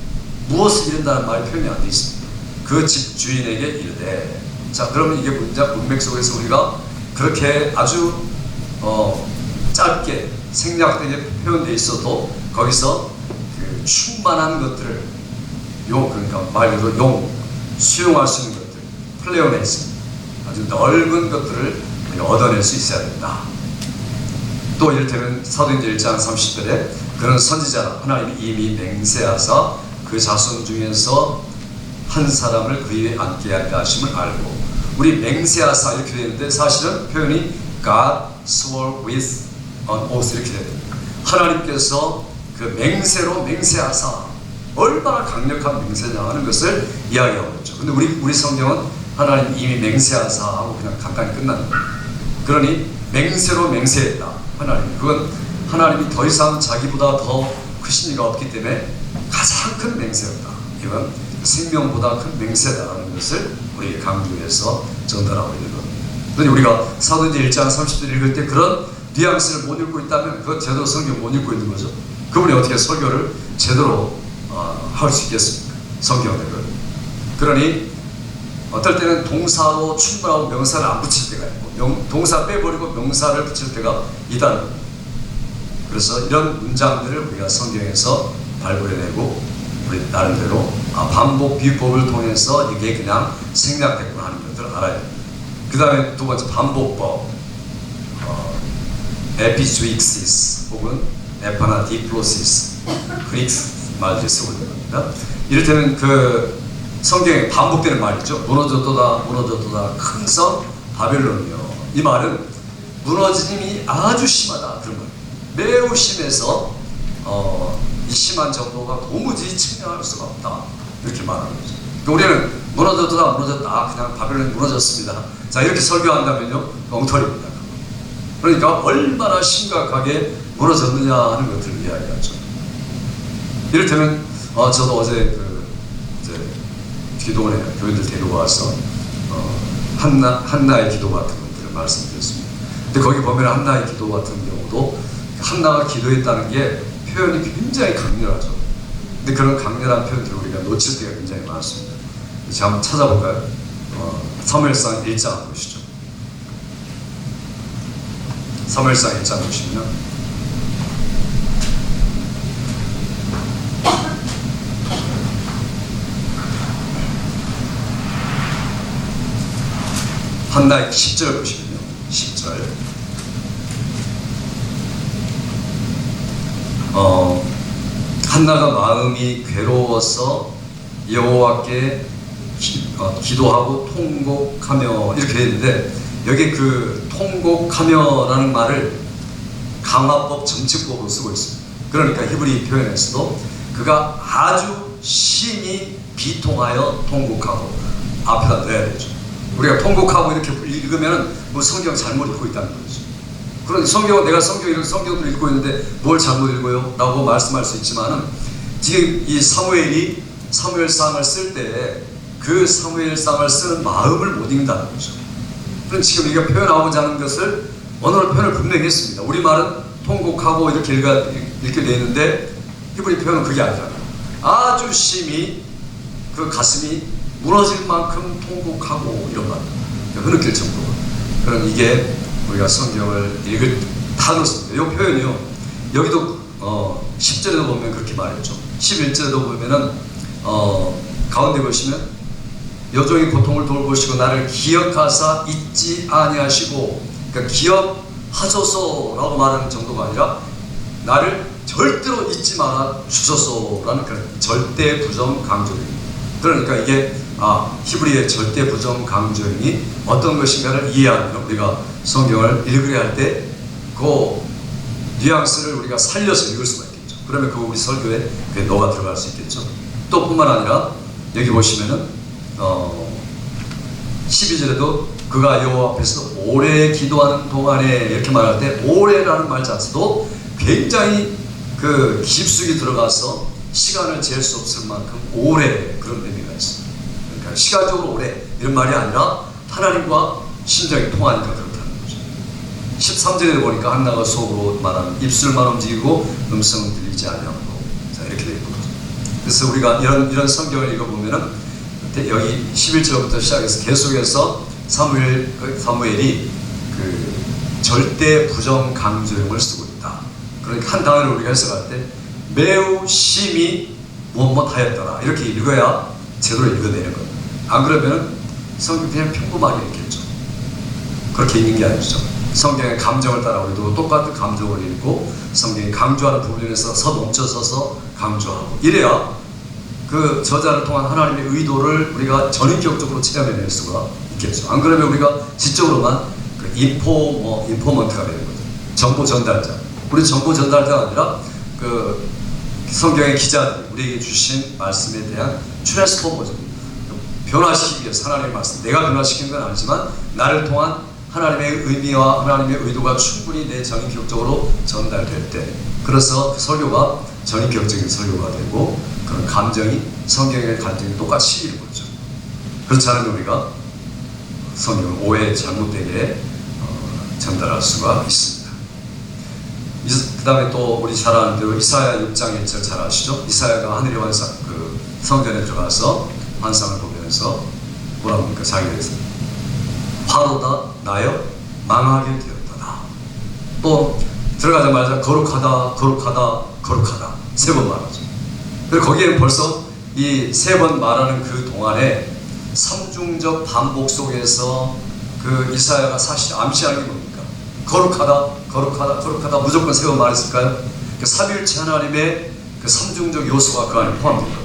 무엇을 이른다는 말이 표현이 안 돼 있습니다. 그 집 주인에게 이르되. 자, 그러면 이게 문맥 속에서 우리가 그렇게 아주 짧게 생략되게 표현되어 있어도 거기서 그 충만한 것들을 그러니까 말 그대로 수용할 수 있는 것들, 플레어맨스, 아주 넓은 것들을 얻어낼 수 있어야 된다. 또 이를테면 사도행전 1장 30절에 그런 선지자라 하나님이 이미 맹세하사 그 자손 중에서 한 사람을 그 위에 앉게 하리라 하심을 알고, 우리 맹세하사 이렇게 되는데 사실은 표현이 God swore with an oath 이렇게 됩니다. 하나님께서 그 맹세로 맹세하사 얼마나 강력한 맹세냐 하는 것을 이야기하고 있죠. 근데 우리 성경은 하나님 이미 맹세하사 하고 그냥 간단히 끝납니다. 그러니 맹세로 맹세했다. 하나님, 그건 하나님이 더 이상 자기보다 더 크신 이가 없기 때문에 가장 큰 맹세였다. 이건 생명보다 큰 맹세다라는 것을 우리에게 강조해서 전달하고 있는 겁니다. 그런데 우리가 사도행전 1장 30절 읽을 때 그런 뉘앙스를 못 읽고 있다면 그건 제대로 성경 못 읽고 있는 거죠. 그분이 어떻게 설교를 제대로 할 수 있겠습니까? 성경을. 그러니 어떨 때는 동사로 충분하고 명사를 안 붙일 때가 있고 동사 빼버리고 명사를 붙일 때가 있다는 겁니다. 그래서 이런 문장들을 우리가 성경에서 발굴해내고 우리 나름대로 반복 비법을 통해서 이게 그냥 생략됐구나 하는 것들을 알아야 됩니다. 그 다음에 두 번째 반복법, 에피주익시스 혹은 에파나디플로시스, 그리스 말들이 쓰고 있는 겁니다. 이를테면 그 성경에 반복되는 말이죠. 무너졌도다 큰 성 바벨론이요. 이 말은 무너짐이 아주 심하다 그런 거예요. 매우 심해서 이 심한 정도가 도무지 측량할 수가 없다 이렇게 말하는 거죠. 그러니까 우리는 무너졌다 그냥 바벨론이 무너졌습니다. 자, 이렇게 설교한다면요 엉터리입니다. 그러니까 얼마나 심각하게 무너졌느냐 하는 것들을 이야기하죠. 이를테면 저도 어제 기도원에 교인들 데리고 와서 한나의 기도 같은 것들을 말씀드렸습니다. 근데 거기 보면 한나의 기도 같은 경우도 한나가 기도했다는 게 표현이 굉장히 강렬하죠. 근데 그런 강렬한 표현들을 우리가 놓칠 때가 굉장히 많습니다. 이제 한번 찾아볼까요? 사무엘상 1장 보시죠. 사무엘상 1장 보시면 한나의 10절 보시면요. 10절. 한나가 마음이 괴로워서 여호와께 기도하고 통곡하며 이렇게 되어 있는데 여기 그 통곡하며라는 말을 강화법 정치법으로 쓰고 있습니다. 그러니까 히브리 표현에서도 그가 아주 심히 비통하여 통곡하고 앞에다 넣어야 되죠. 우리가 통곡하고 이렇게 읽으면 뭐 성경 잘못 읽고 있다는 거죠. 그런데 성경은 내가 이런 성경을 읽고 있는데 뭘 잘못 읽어요? 라고 말씀할 수 있지만은 지금 이 사무엘이 사무엘상을 쓸 때 그 사무엘상을 쓰는 마음을 못 읽는다는 거죠. 그럼 지금 우리가 표현하고자 하는 것을 언어로 표현을 분명히 했습니다. 우리말은 통곡하고 이렇게 되어 있는데 히브리 표현은 그게 아니라 아주 심히 그 가슴이 무너질 만큼 통곡하고 이런 말 흐느낄 정도로. 그럼 이게 우리가 성경을 읽을 다 그렇습니다. 이 표현이요. 여기도 10절에도 보면 그렇게 말했죠. 11절에도 보면은 가운데 보시면 여종이 고통을 돌보시고 나를 기억하사 잊지 아니하시고, 그러니까 기억하소서라고 말하는 정도가 아니라 나를 절대로 잊지 말아 주소서라는 그런 절대 부정 강조입니다. 그러니까 이게 히브리의 절대 부정 강조형이 어떤 것인가를 이해하면 우리가 성경을 읽으려 할 때 그 뉘앙스를 우리가 살려서 읽을 수가 있겠죠. 그러면 그 우리 설교에 그게 녹아 들어갈 수 있겠죠. 또 뿐만 아니라 여기 보시면은 12절에도 그가 여호와 앞에서 오래 기도하는 동안에 이렇게 말할 때 오래라는 말 자체도 굉장히 그 깊숙이 들어가서 시간을 잴 수 없을 만큼 오래 그런 의미가 있습니다. 그러니까 시간적으로 오래 이런 말이 아니라 하나님과 심정이 통하니까 그렇다는 거죠. 13절에 보니까 한나가 속으로 말하는 입술만 움직이고 음성은 들리지 않냐고 자 이렇게 되어 있는 거죠. 그래서 우리가 이런 성경을 읽어보면은 여기 11절부터 시작해서 계속해서 사무엘이 그 절대 부정 강조형을 쓰고 있다. 그러니까 한 단어를 우리가 해석할 때 매우 심히 무엇 하였더라 이렇게 읽어야 제대로 읽어내는 거예요. 안 그러면은 성경 그냥 평범하게 읽겠죠. 그렇게 읽는 게 아니죠. 성경의 감정을 따라 우리도 똑같은 감정을 읽고 성경이 강조하는 부분에서 멈춰서서 강조하고 이래야 그 저자를 통한 하나님의 의도를 우리가 전인격적으로 체험해낼 수가 있겠죠. 안 그러면 우리가 지적으로만 그 인포먼트가 되는 거죠. 정보 전달자. 우리 정보 전달자가 아니라 그 성경의 기자들이 우리에게 주신 말씀에 대한 트랜스포머죠. 변화시키기 위해서 하나님의 말씀, 내가 변화시키는 건 아니지만 나를 통한 하나님의 의미와 하나님의 의도가 충분히 내 전인격적으로 전달될 때, 그래서 그 설교가 전인격적인 설교가 되고 그런 감정이 성경의 감정이 똑같이 실리는 거죠. 그렇지 않으면 우리가 성경을 오해 잘못되게 전달할 수가 있습니다. 그 다음에 또 우리 잘 아는 대로 이사야 6장 1절 잘 아시죠? 이사야가 하늘의 환상, 그 성전에 들어가서 환상을 보면서 뭐라고 합니까? 자기에 대해서 화로다 나여 망하게 되었다. 또 들어가자마자 거룩하다 거룩하다 거룩하다 세 번 말하죠. 그리고 거기에는 벌써 이 세 번 말하는 그 동안에 삼중적 반복 속에서 그 이사야가 사실 암시하는 게 뭡니까? 거룩하다 거룩하다 거룩하다 무조건 세 번 말했을까요? 그 삼위일체 하나님의 그 삼중적 요소가 그 안에 포함됩니다.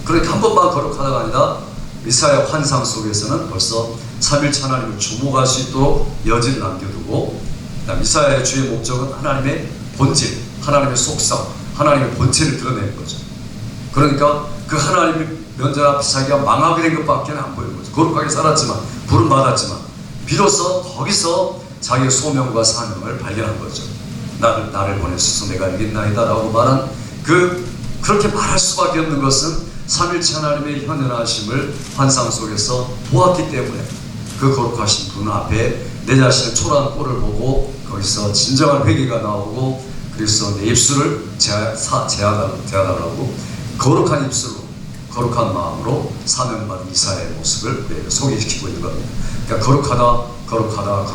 그러니까 한 번만 거룩하다가 아니라 이사야 환상 속에서는 벌써 삼위일체 하나님을 주목할 수 있도록 여지를 남겨두고, 그다음 이사야의 주의 목적은 하나님의 본질, 하나님의 속성, 하나님의 본체를 드러내는 거죠. 그러니까 그 하나님의 면전 앞에 자기가 망하게 된 것밖에 안 보이는 거죠. 거룩하게 살았지만, 부름 받았지만, 비로소 거기서 자기의 소명과 사명을 발견한 거죠. 나를 보내소서 내가 알겠나이다 라고 말한 그렇게 말할 수밖에 없는 것은 삼일체 하나님의 현현하심을 환상 속에서 보았기 때문에 그 거룩하신 분 앞에 내 자신의 초라한 꼴을 보고 거기서 진정한 회개가 나오고, 그래서 내 입술을 제하달라고 거룩한 입술로 거룩한 마음으로 사명받은 이사야의 모습을 소개시키고 있는 겁니다. 그러니까 거룩하다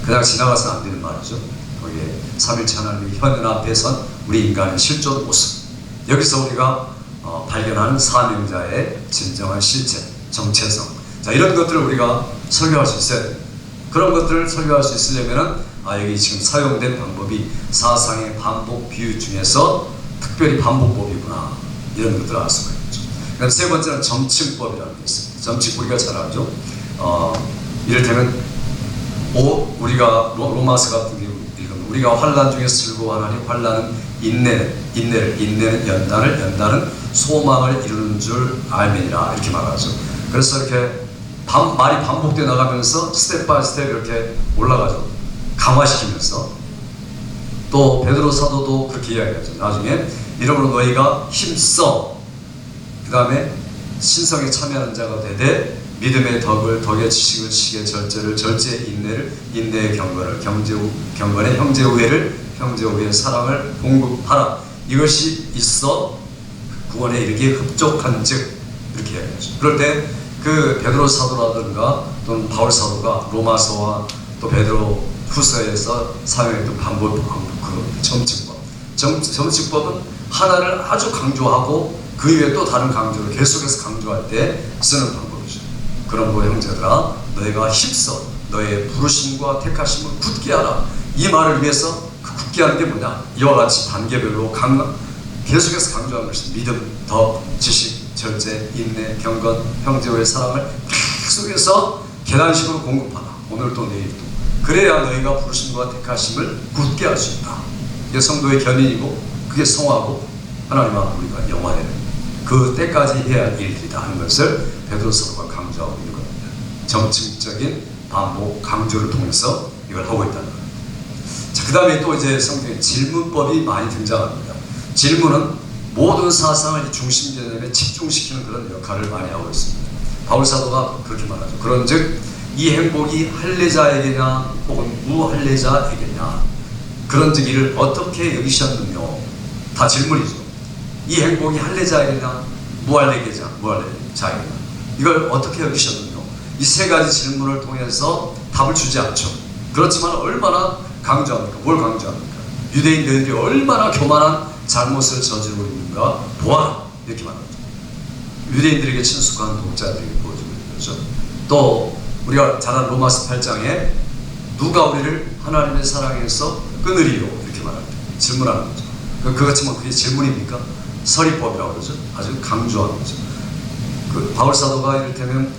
그냥 지나가서는 안 되는 말이죠. 거기에 삼일체 하나님의 현현 앞에 선 우리 인간의 실존 모습, 여기서 우리가 발견하는 사명자의 진정한 실체, 정체성, 자 이런 것들을 우리가 설교할 수 있어야 됩니다. 그런 것들을 설교할 수 있으려면 여기 지금 사용된 방법이 사상의 반복 비유 중에서 특별히 반복법이구나 이런 것들을 알 수가 있죠. 그러니까 세 번째는 점칭법이라는 게 있습니다. 점칭 우리가 잘 알죠. 이를테면 우리가 로마서 같은 경우 읽으면 우리가 환난 중에 슬고하나니 환난은 인내는 연단은 소망을 이루는 줄 알매니라 이렇게 말하죠. 그래서 이렇게 말이 반복되어 나가면서 스텝 바이 스텝 이렇게 올라가죠. 강화시키면서 또 베드로 사도도 그렇게 이야기하죠. 나중에 이러므로 너희가 힘써 그 다음에 신성에 참여하는 자가 되되 믿음의 덕의 지식을 지식의 절제를 절제의 인내의 경건의 형제 우애를 형제 우애의 사랑을 공급하라. 이것이 있어 구원에 이르기에 흡족한즉 이렇게 이야기하죠. 그럴 때 그 베드로 사도라든가 또는 바울 사도가 로마서와 또 베드로 후서에서 사용했던 방법 그 점칙법. 점칙법은 하나를 아주 강조하고 그 이외에 또 다른 강조를 계속해서 강조할 때 쓰는 방법이죠. 그러므로 형제들아 너희가 힘써 너의 부르심과 택하심을 굳게 하라. 이 말을 위해서 그 굳게 하는 게 뭐냐? 이와 같이 단계별로 계속해서 강조하는 것이 믿음, 덕, 지식, 절제, 인내, 경건, 형제와의 사랑을 계속해서 계단식으로 공급하라. 오늘도 내일도. 그래야 너희가 부르심과 택하심을 굳게 할 수 있다. 이게 성도의 견인이고 그게 성화고 하나님 앞에 우리가 영화되는 그 때까지 해야 할 일들이다 하는 것을 베드로서가 강조하고 있는 겁니다. 점층적인 반복 강조를 통해서 이걸 하고 있다는 겁니다. 자, 그 다음에 또 이제 성경에 질문법이 많이 등장합니다. 질문은 모든 사상을 중심 개념에 집중시키는 그런 역할을 많이 하고 있습니다. 바울 사도가 그렇게 말하죠. 그런즉 이 행복이 할례자에게냐 혹은 무할례자에게냐 그런즉 이를 어떻게 여기셨느냐 다 질문이죠. 이 행복이 할례자에게냐 무할례자에게냐 이걸 어떻게 여기셨느냐 이 세 가지 질문을 통해서 답을 주지 않죠. 그렇지만 얼마나 강조합니까? 뭘 강조합니까? 유대인들이 얼마나 교만한 잘못을 저지르고 있는가 보아라 이렇게 말합니다. 유대인들에게 친숙한 독자들에게 보여주고 있는 거죠. 또 우리가 잘 아는 로마서 8장에 누가 우리를 하나님의 사랑에서 끊으리요 이렇게 말합니다. 질문하는 거죠. 그렇지만 그게 질문입니까? 서리법이라고 그러죠. 아주 강조하는 거죠. 그 바울 사도가 이를테면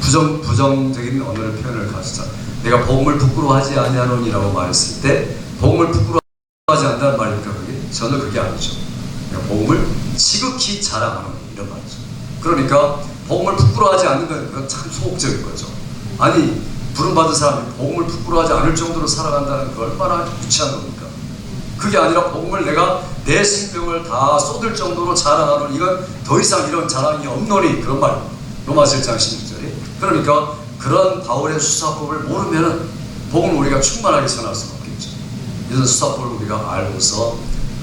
부정적인 언어를 표현을 가지자. 내가 복음을 부끄러워하지 아니하노니라고 말했을 때 복음을 부끄러워하지 않는다는 말입니까? 그게 전혀 그게 아니죠. 그러니까 복음을 지극히 자랑하노니 이런 말이죠. 그러니까 복음을 부끄러워하지 않는 건 그건 참 소극적인 거죠. 아니 부름받은 사람이 복음을 부끄러워하지 않을 정도로 살아간다는 게 얼마나 유치한 겁니까? 그게 아니라 복음을 내가 내 생명을 다 쏟을 정도로 자랑하는 이건 더 이상 이런 자랑이 없노니 그런 말입니다. 로마서 1장 16절에. 그러니까 그런 바울의 수사법을 모르면 복음을 우리가 충만하게 전할 수는 없겠죠. 이런 수사법을 우리가 알고서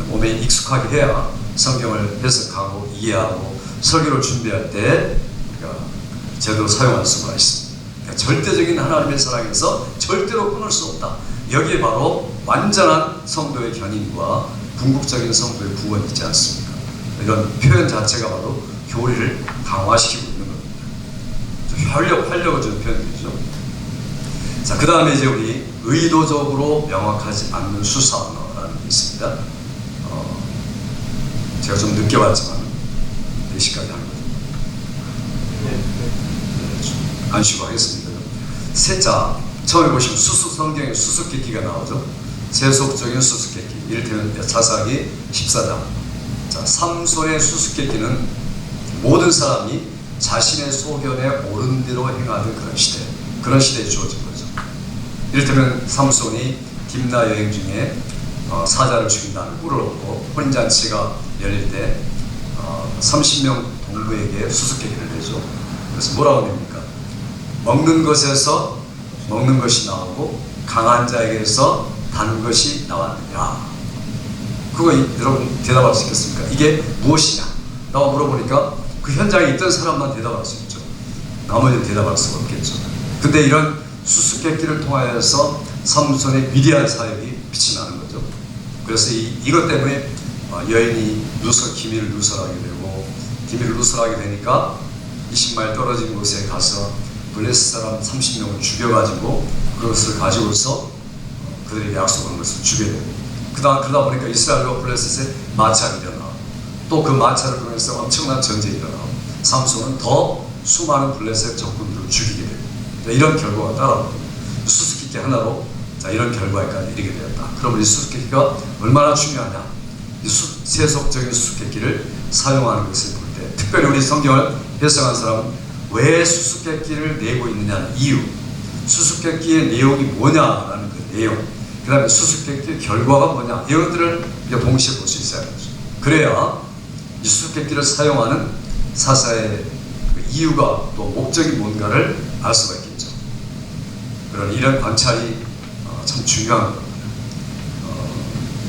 몸에 익숙하게 해야 성경을 해석하고 이해하고 설교를 준비할 때 우리가 제대로 사용할 수가 있습니다. 그러니까 절대적인 하나님의 사랑에서 절대로 끊을 수 없다. 여기에 바로 완전한 성도의 견인과 궁극적인 성도의 구원이 있지 않습니까? 이런 표현 자체가 바로 교리를 강화시키고 있는 겁니다. 활력을 주는 표현이죠. 자, 그 다음에 이제 우리 의도적으로 명확하지 않는 수사 언어라는 게 있습니다. 제가 좀 늦게 왔지만 4시까지 하는 거죠. 안 쉬고 하겠습니다. 셋자 처음에 보시면 성경에 수수께끼가 나오죠. 세속적인 수수께끼. 이를테면 사사기 14장. 자, 삼손의 수수께끼는 모든 사람이 자신의 소견에 옳은 대로 행하던 그런 시대에 주어진 거죠. 이를테면 삼손이 딥나 여행 중에 사자를 죽인다는 꿀을 얻고 혼인잔치가 열릴 때 30명 동무에게 수수께끼를 내죠. 그래서 뭐라고 냅니까? 먹는 것에서 먹는 것이 나오고 강한 자에게서 단 것이 나왔느냐. 그거 여러분 대답할 수 있겠습니까? 이게 무엇이냐? 라고 물어보니까 그 현장에 있던 사람만 대답할 수 있죠. 나머지는 대답할 수가 없겠죠. 근데 이런 수수께끼를 통하여서 삼손의 위대한 사역이 빛이 나는 거죠. 그래서 이것 때문에 여인이 기밀을 누설하게 되고 기밀을 누설하게 되니까 20마일 떨어진 곳에 가서 블레셋 사람 30명을 죽여가지고 그것을 가지고서 그들에게 약속한 것을 주게 됩니다. 그러다 보니까 이스라엘과 블레셋에 마찰이 일어나고 또 그 마찰을 통해서 엄청난 전쟁이 일어나고 삼손은 더 수많은 블레셋 적군들을 죽이게 됩니다. 이런 결과가 따라옵니다. 수수께끼 하나로 이런 결과에까지 이르게 되었다. 그러면 이 수수께끼가 얼마나 중요하냐? 이 세속적인 수수께끼를 사용하는 것을 볼 때 특별히 우리 성경을 해석한 사람은 왜 수수께끼를 내고 있느냐는 이유, 수수께끼의 내용이 뭐냐라는 그 내용, 그 다음에 수수께끼의 결과가 뭐냐, 이것들을 동시에 볼 수 있어야 하죠. 그래야 이 수수께끼를 사용하는 사사의 그 이유가 또 목적이 뭔가를 알 수가 있겠죠. 그런 이런 관찰이 참 중요한 겁니다.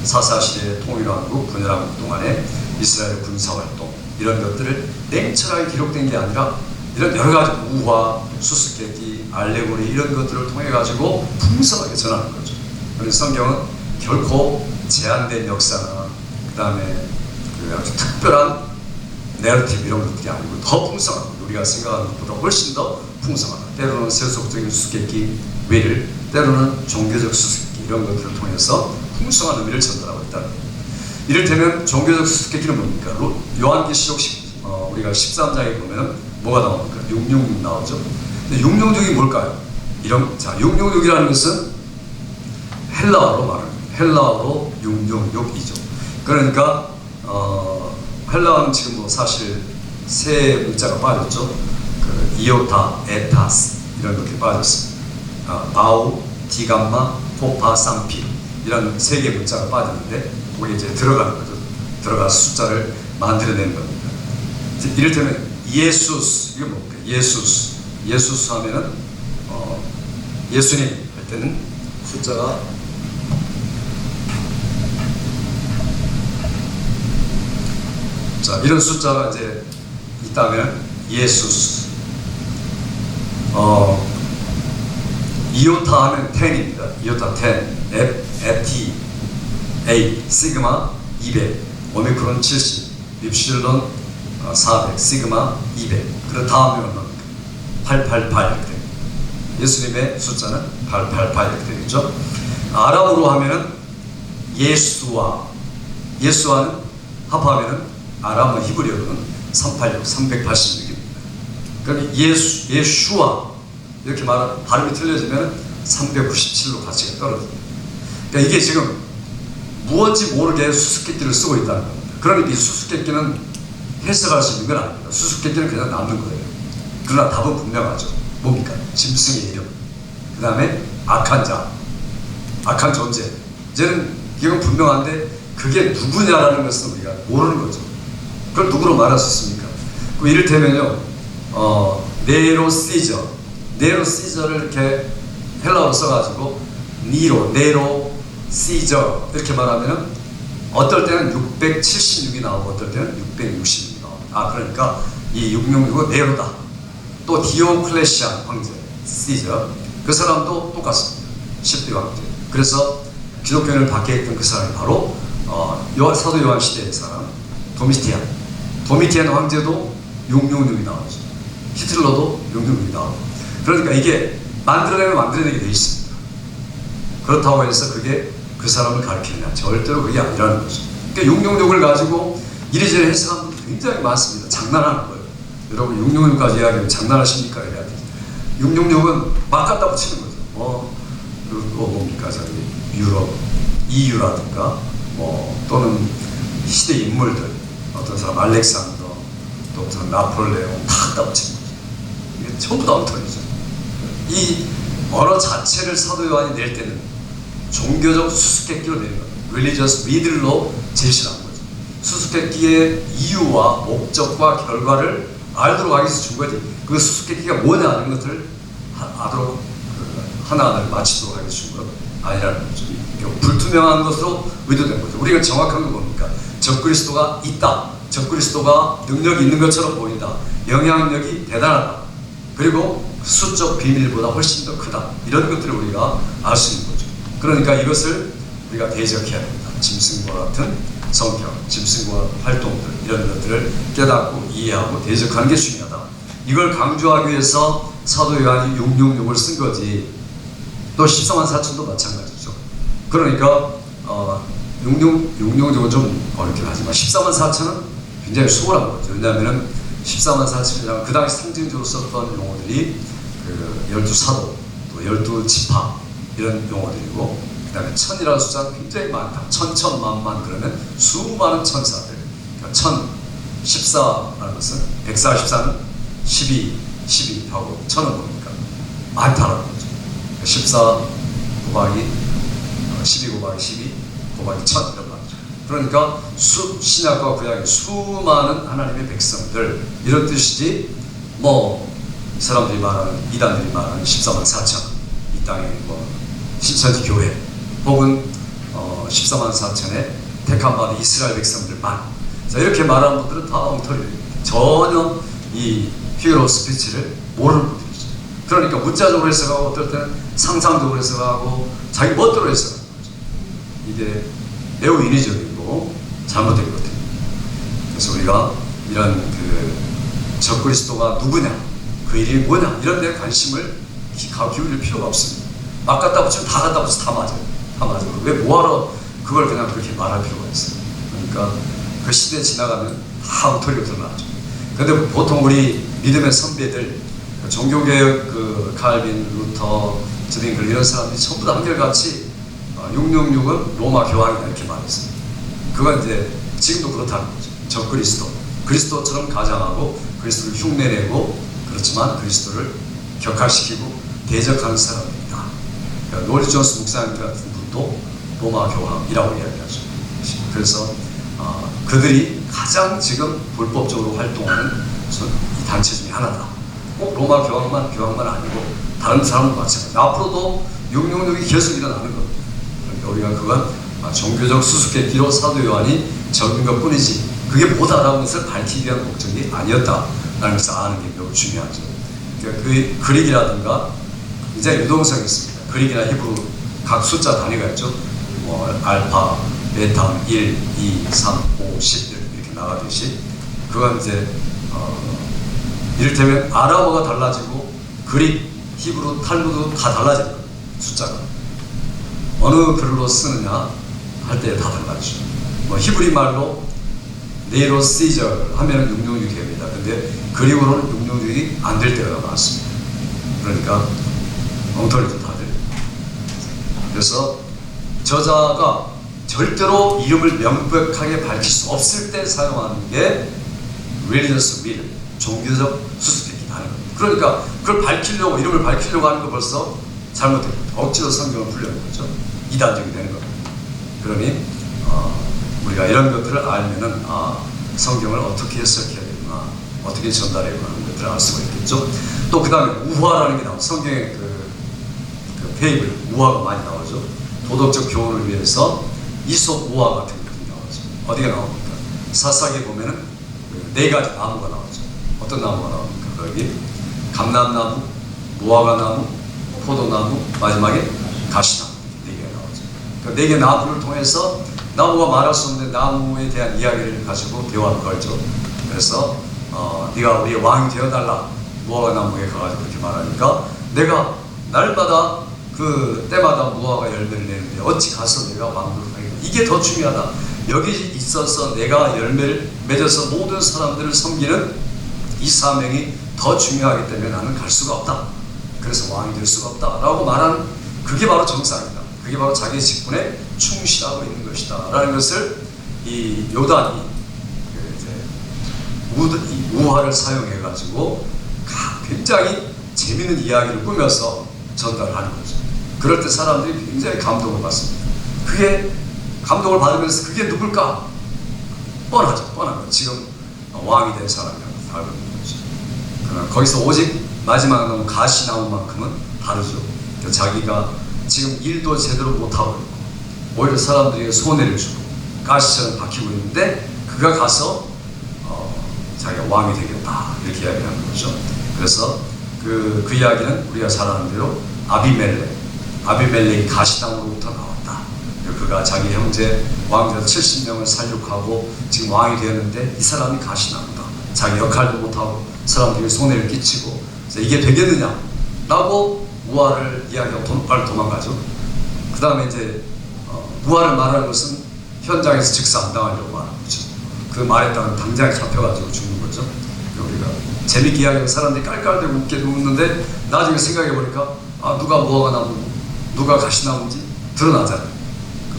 사사시대의 통일왕국, 분열왕국 동안에 이스라엘 군사활동 이런 것들을 냉철하게 기록된 게 아니라 이런 여러 가지 우화, 수수께끼, 알레고리 이런 것들을 통해 가지고 풍성하게 전하는 거죠. 그래서 성경은 결코 제한된 역사나 그 다음에 아주 특별한 내러티브 이런 것들이 아니고 더 풍성한, 우리가 생각하는 것보다 훨씬 더 풍성한, 때로는 세속적인 수수께끼 외를, 때로는 종교적 수수께끼 이런 것들을 통해서 풍성한 의미를 전달하고 있다. 이를테면 종교적 수수께끼는 뭡니까? 요한계시록 우리가 13장에 보면 뭐가 나옵니까? 666 나오죠. 근데 666이 뭘까요? 666이라는 것은 헬라어로 말합니다. 헬라어로 666이죠. 그러니까 헬라어는 지금 뭐 사실 세 문자가 빠졌죠. 그 이오타, 에타스 이런 것들이 빠졌습니다. 바우, 디감마, 포파, 쌍피 이런 세 개의 문자가 빠졌는데 거기에 이제 들어가는 거죠. 들어가서 숫자를 만들어내는 겁니다. 이를테면 예수스, 이게 뭡니까? 예수스 하면은 예수님 할 때는 숫자가 자, 이런 숫자가 이제 있다면 예수스. 이오타 하면 10입니다. 이오타 10, FT 8, 시그마 200, 오미크론 70, 립실론 400, 시그마 200. 그 다음에 얼마입니까? 888 이렇게 됩니다. 예수님의 숫자는 888 이렇게 되겠죠. 아람어로 하면은 예수와는 합하면은 아람어 히브리어로는 386, 386입니다. 그럼 예수와 이렇게 말하면 발음이 틀려지면 397로 가치가 떨어집니다. 그러니까 이게 지금 무엇인지 모르게 수수께끼를 쓰고 있다는 겁니다. 그러니까 이 수수께끼는 해석할 수 있는 건 아닙니다. 수수께끼는 그냥 남는 거예요. 그러나 답은 분명하죠. 뭡니까? 짐승의 이름, 그 다음에 악한 자, 악한 존재. 이제는 이건 분명한데 그게 누구냐라는 것은 우리가 모르는 거죠. 그걸 누구로 말할 수 있습니까? 그럼 이를테면요, 네로 시저를 이렇게 헬라어로 써가지고 네로 시저 이렇게 말하면은 어떨 때는 676이 나오고 어떨 때는 660이 나옵니다. 그러니까 이 666은 네로다. 또 디오클레시안 황제, 시저, 그 사람도 똑같습니다. 10대 황제. 그래서 기독교인을 박해했던 그 사람이 바로 사도 요한 시대의 사람 도미티안 황제도 666이 나오죠. 히틀러도 666이 나오고. 그러니까 이게 만들어내게 돼 있습니다. 그렇다고 해서 그게 그 사람을 가리키느냐? 절대로 그게 아니라는 거죠. 그러니까 666을 가지고 이리저리 해석하는 분들이 굉장히 많습니다. 장난하는 거예요. 여러분 666까지 이야기하면 장난하십니까? 666은 막 갖다 붙이는 거죠. 뭡니까? 저기 유럽, EU라든가 또는 시대 인물들, 어떤 사람 알렉산더, 또 어떤 사람 나폴레옹 다 갖다 붙이는 거죠. 이게 전부 다 엉터리죠. 이 언어 자체를 사도 요한이 낼 때는 종교적 수수께끼로 내는 거예요. religious riddle로 제시한 거죠. 수수께끼의 이유와 목적과 결과를 알도록 하기 위해서 준 거지. 그 수수께끼가 뭐냐는 것을 알도록 하나하나를 맞추도록 하기 위해서 준 것 아니라는 거죠. 불투명한 것으로 의도된 거죠. 우리가 정확한 건 뭡니까? 적그리스도가 있다. 적그리스도가 능력이 있는 것처럼 보인다. 영향력이 대단하다. 그리고 수적 비밀보다 훨씬 더 크다. 이런 것들을 우리가 알 수 있는 거죠. 그러니까 이것을 우리가 대적해야 됩니다. 짐승과 같은 성격, 짐승과 활동들 이런 것들을 깨닫고 이해하고 대적하는 게 중요하다. 이걸 강조하기 위해서 사도 요한이 666을 쓴 거지. 또 14만 4천도 마찬가지죠. 그러니까 666은 좀 어렵긴 하지만 14만 4천은 굉장히 수월한 거죠. 왜냐하면 14만 4천이랑 그 당시 상징적으로 썼던 용어들이 그 12사도, 또 12지파 이런 용어들이고, 그 다음에 천이라는 숫자는 굉장히 많다. 천만만 그러면 수많은 천사들. 그러니까 14라는 것은 144는 12하고 천은 뭡니까? 많다라는 거죠. 14 곱하기 12 곱하기 12 곱하기 1000 이런 말이죠. 그러니까 신약과 구약의 수많은 하나님의 백성들 이런 뜻이지, 이 사람들이 말하는, 이단들이 말하는 14만 4천 이 땅에 신천지 교회 혹은 14만 4천의 택함받은 이스라엘 백성들만, 자, 이렇게 말하는 분들은 다 엉터리입니다. 전혀 이 히어로 스피치를 모르는 분들이죠. 그러니까 문자적으로 해석하고 어떨 때는 상상적으로 해석하고 자기 멋대로 해석하는 거죠. 이게 매우 인위적이고 잘못된 것 같아요. 우리가 이런 그 적그리스도가 누구냐, 그 이름이 뭐냐 이런 데 관심을 기울일 필요가 없습니다. 막 갖다 붙이면 다 갖다 붙여서 다 맞아요. 다 맞아요. 왜 뭐하러 그걸 그냥 그렇게 말할 필요가 있어요. 그러니까 그 시대 지나가면 다 엉터리가 드러나죠. 그런데 보통 우리 믿음의 선배들, 종교개혁 그 칼빈, 루터, 저딩글 이런 사람들이 전부 다 한결같이 666은 로마 교황이다 이렇게 말했어요. 그건 이제 지금도 그렇다는 거죠. 적그리스도, 그리스도처럼 가장하고 그리스도를 흉내내고 그렇지만 그리스도를 격화시키고 대적하는 사람입니다. 그러니까 노리 존스 목사님 같은 분도 로마 교황이라고 이야기하죠. 그래서 그들이 가장 지금 불법적으로 활동하는 이 단체 중에 하나다. 꼭 로마 교황만 아니고 다른 사람도 마찬가지. 앞으로도 666이 계속 일어나는 겁니다. 그러니까 우리가 그건 종교적 수수께끼로 사도 요한이 적은 것뿐이지 그게 뭐다라는 것을 밝히기 위한 목적이 아니었다라는 것을 아는 게 매우 중요하죠. 그러니까 그 그릭이라든가 굉장히 유동성이 있습니다. 그릭이나 히브리 각 숫자 단위가 있죠. 뭐 알파, 베타, 1, 2, 3, 5, 10 이렇게 나가듯이 그건 이제 이를테면 아람어가 달라지고 그릭, 히브리, 탈무드 다 달라질 거예요. 숫자가 어느 글로 쓰느냐 할 때 다 달라지죠. 뭐 히브리 말로 네로 시저 하면은 666이 됩니다. 근데 그릭어로는 666이 안 될 때가 많습니다. 그러니까 엉터리도 다들. 그래서 저자가 절대로 이름을 명백하게 밝힐 수 없을 때 사용하는 게 religious will, 종교적 수수께끼 하는 겁니다. 그러니까 그걸 밝히려고 이름을 밝히려고 하는 거 벌써 잘못된 거죠. 억지로 성경을 풀려는 거죠. 이단적이 되는 겁니다. 그러니 우리가 이런 것들을 알면은 성경을 어떻게 해석해야 되구나, 어떻게 전달해야 하는 것들을 알 수가 있겠죠. 또 그 다음에 우화라는 게 나와요. 성경에 그 페이블, 우화가 많이 나오죠. 도덕적 교훈을 위해서 이솝 우화 같은 것들이 나오죠. 어디가 나옵니까? 사사기에 보면은 네 가지 나무가 나오죠. 어떤 나무가 나옵니까? 거기 감람나무, 무화과나무, 포도나무, 마지막에 가시나무 네 개가 나오죠. 그 네 개 나무를 통해서 나무가 말할 수 없는데 나무에 대한 이야기를 가지고 대화를 걸죠. 그래서 네가 우리의 왕이 되어달라. 무화과나무에 가가지고 그렇게 말하니까 내가 날마다 그 때마다 무화과 열매를 내는데 어찌 가서 내가 왕으로 가겠냐. 이게 더 중요하다. 여기 있어서 내가 열매를 맺어서 모든 사람들을 섬기는 이 사명이 더 중요하기 때문에 나는 갈 수가 없다. 그래서 왕이 될 수가 없다 라고 말하는 그게 바로 정상이다. 그게 바로 자기 직분에 충실하고 있는 것이다 라는 것을 이 요단이 우화를 사용해 가지고 굉장히 재미있는 이야기를 꾸며서 전달하는 거죠. 그럴 때 사람들이 굉장히 감동을 받습니다. 그게 감동을 받으면서 그게 누굴까? 뻔하죠. 뻔한 거. 지금 왕이 된 사람이라고 알고 있는 거죠. 그러나 거기서 오직 마지막 나무 가시나무만큼은 다르죠. 그러니까 자기가 지금 일도 제대로 못하고 있고 오히려 사람들에게 손해를 주고 가시처럼 박히고 있는데 그가 가서 자기가 왕이 되겠다 이렇게 이야기하는 거죠. 그래서 그 이야기는 우리가 잘 아는 대로 아비멜렉이 가시나무로부터 나왔다. 그가 자기 형제 왕들 70명을 살육하고 지금 왕이 되었는데 이 사람이 가시나무다. 자기 역할도 못하고 사람들에게 손해를 끼치고 이게 되겠느냐 라고 우화를 이야기하고 빨리 도망가죠. 그 다음에 이제 우화를 말하는 것은 현장에서 즉사 안 당하려고 하는 거죠. 그 말에 따라 당장에 잡혀가지고 죽는 거죠. 우리가 재밌게 이야기하면 사람들이 깔깔대고 웃게 웃는데 나중에 생각해보니까 누가 무화과 나무고 누가 가시나무인지 드러나잖아요.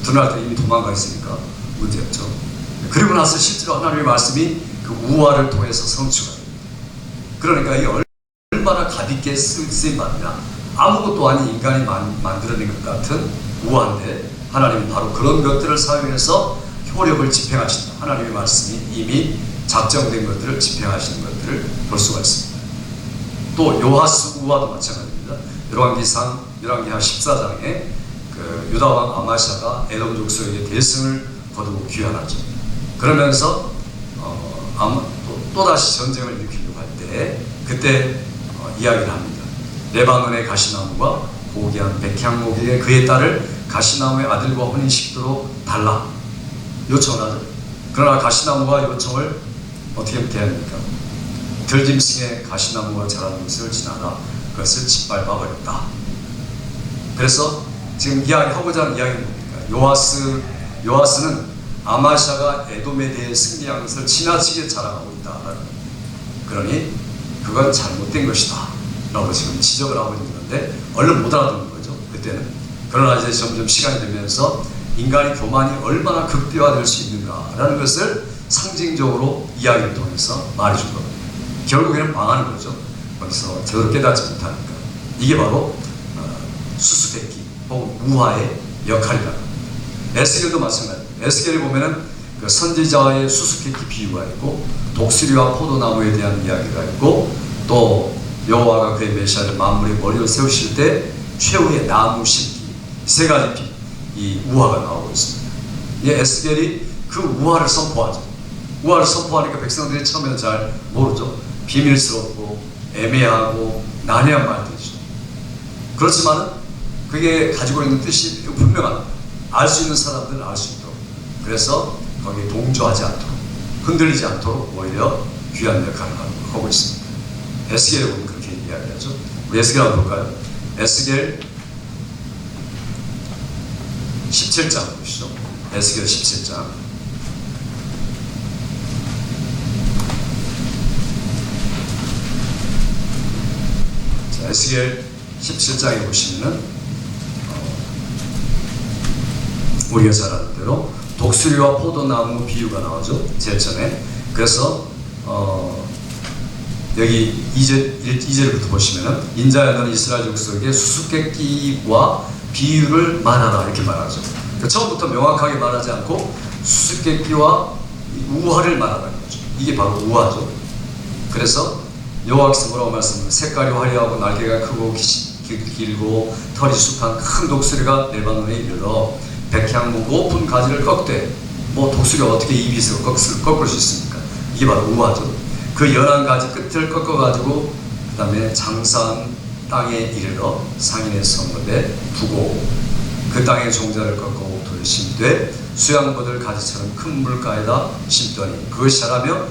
드러날 때 이미 도망가 있으니까 문제였죠. 그리고 나서 실제로 하나님의 말씀이 그 우화를 통해서 성취가 됩니다. 그러니까 이게 얼마나 가볍게 쓰임받느냐. 아무것도 아닌 인간이 만들어낸 것 같은 우화인데 하나님은 바로 그런 것들을 사용해서 효력을 집행하신다. 하나님의 말씀이 이미 작정된 것들을 집행하시는 것들을 볼 수가 있습니다. 또 요하스 우화도 마찬가지입니다. 열왕기하 14장에 그 유다왕 아마샤가 에돔 족속에게 대승을 거두고 귀환하죠. 그러면서 또다시 전쟁을 일으키려고 할 때 그때 이야기를 합니다. 레바논의 가시나무가 고귀한 백향목에게 그의 딸을 가시나무의 아들과 혼인시키도록 달라 요청을 하죠. 그러나 가시나무가 요청을 어떻게 대합니까? 들짐승의 가시나무가 자라는 곳을 지나다 그것을 짓밟아 버렸다. 그래서 지금 이야기하고자 하는 이야기는 뭡니까? 요아스는 아마샤가 에돔에 대해 승리한 것을 지나치게 자랑하고 있다. 그러니 그건 잘못된 것이다 라고 지금 지적을 하고 있는 건데 얼른 못 알아듣는 거죠, 그때는. 그러나 이제 점점 시간이 되면서 인간의 교만이 얼마나 극대화될 수 있는가라는 것을 상징적으로 이야기를 통해서 말해준 겁니다. 결국에는 망하는 거죠. 거기서 제대로 깨닫지 못하니까. 이게 바로 수수께끼 혹은 우화의 역할이다. 에스겔도 마찬가지입니다. 에스겔에 보면은 그 선지자의 수수께끼 비유가 있고 독수리와 포도나무에 대한 이야기가 있고 또 여호와가 그의 메시아를 만물의 머리로 세우실 때 최후의 나무 심기 세 가지 이 우화가 나오고 있습니다. 이 에스겔이 그 우화를 선포하죠. 우화를 선포하니까 백성들이 처음에는 잘 모르죠. 비밀스럽고 애매하고 난해한 말들이죠. 그렇지만 그게 가지고 있는 뜻이 분명합니다. 알 수 있는 사람들은 알 수 있도록. 그래서 거기에 동조하지 않도록, 흔들리지 않도록 오히려 귀한 역할을 하고 있습니다. 에스겔에 보면 그렇게 이야기하죠. 우리 에스겔 한번 볼까요? 에스겔 17장 보시죠. 에스겔 17장. 자, 에스겔 17장에 보시면은 우리가 잘 아는 대로 독수리와 포도나무 비유가 나오죠. 제일 전에. 그래서 여기 2절부터 보시면은 인자야 너는 이스라엘 족속에게 수수께끼와 비유를 말하라 이렇게 말하죠. 그러니까 처음부터 명확하게 말하지 않고 수수께끼와 우화를 말하는 거죠. 이게 바로 우화죠. 그래서 여호와께서 뭐라고 말씀하시면 색깔이 화려하고 날개가 크고 길고 털이 수한 큰 독수리가 레바논에 이르러 백향목 높은 가지를 꺾되 뭐 독수리가 어떻게 입이 있어 꺾을 수 있습니까? 이게 바로 우화죠. 그 연한 가지 끝을 꺾어가지고 그 다음에 장사한 땅에 이르러 상인의 성읍에 두고 그 땅의 종자를 꺾어 옥토에 심되 수양보들 가지처럼 큰 물가에다 심더니 그것이 자라며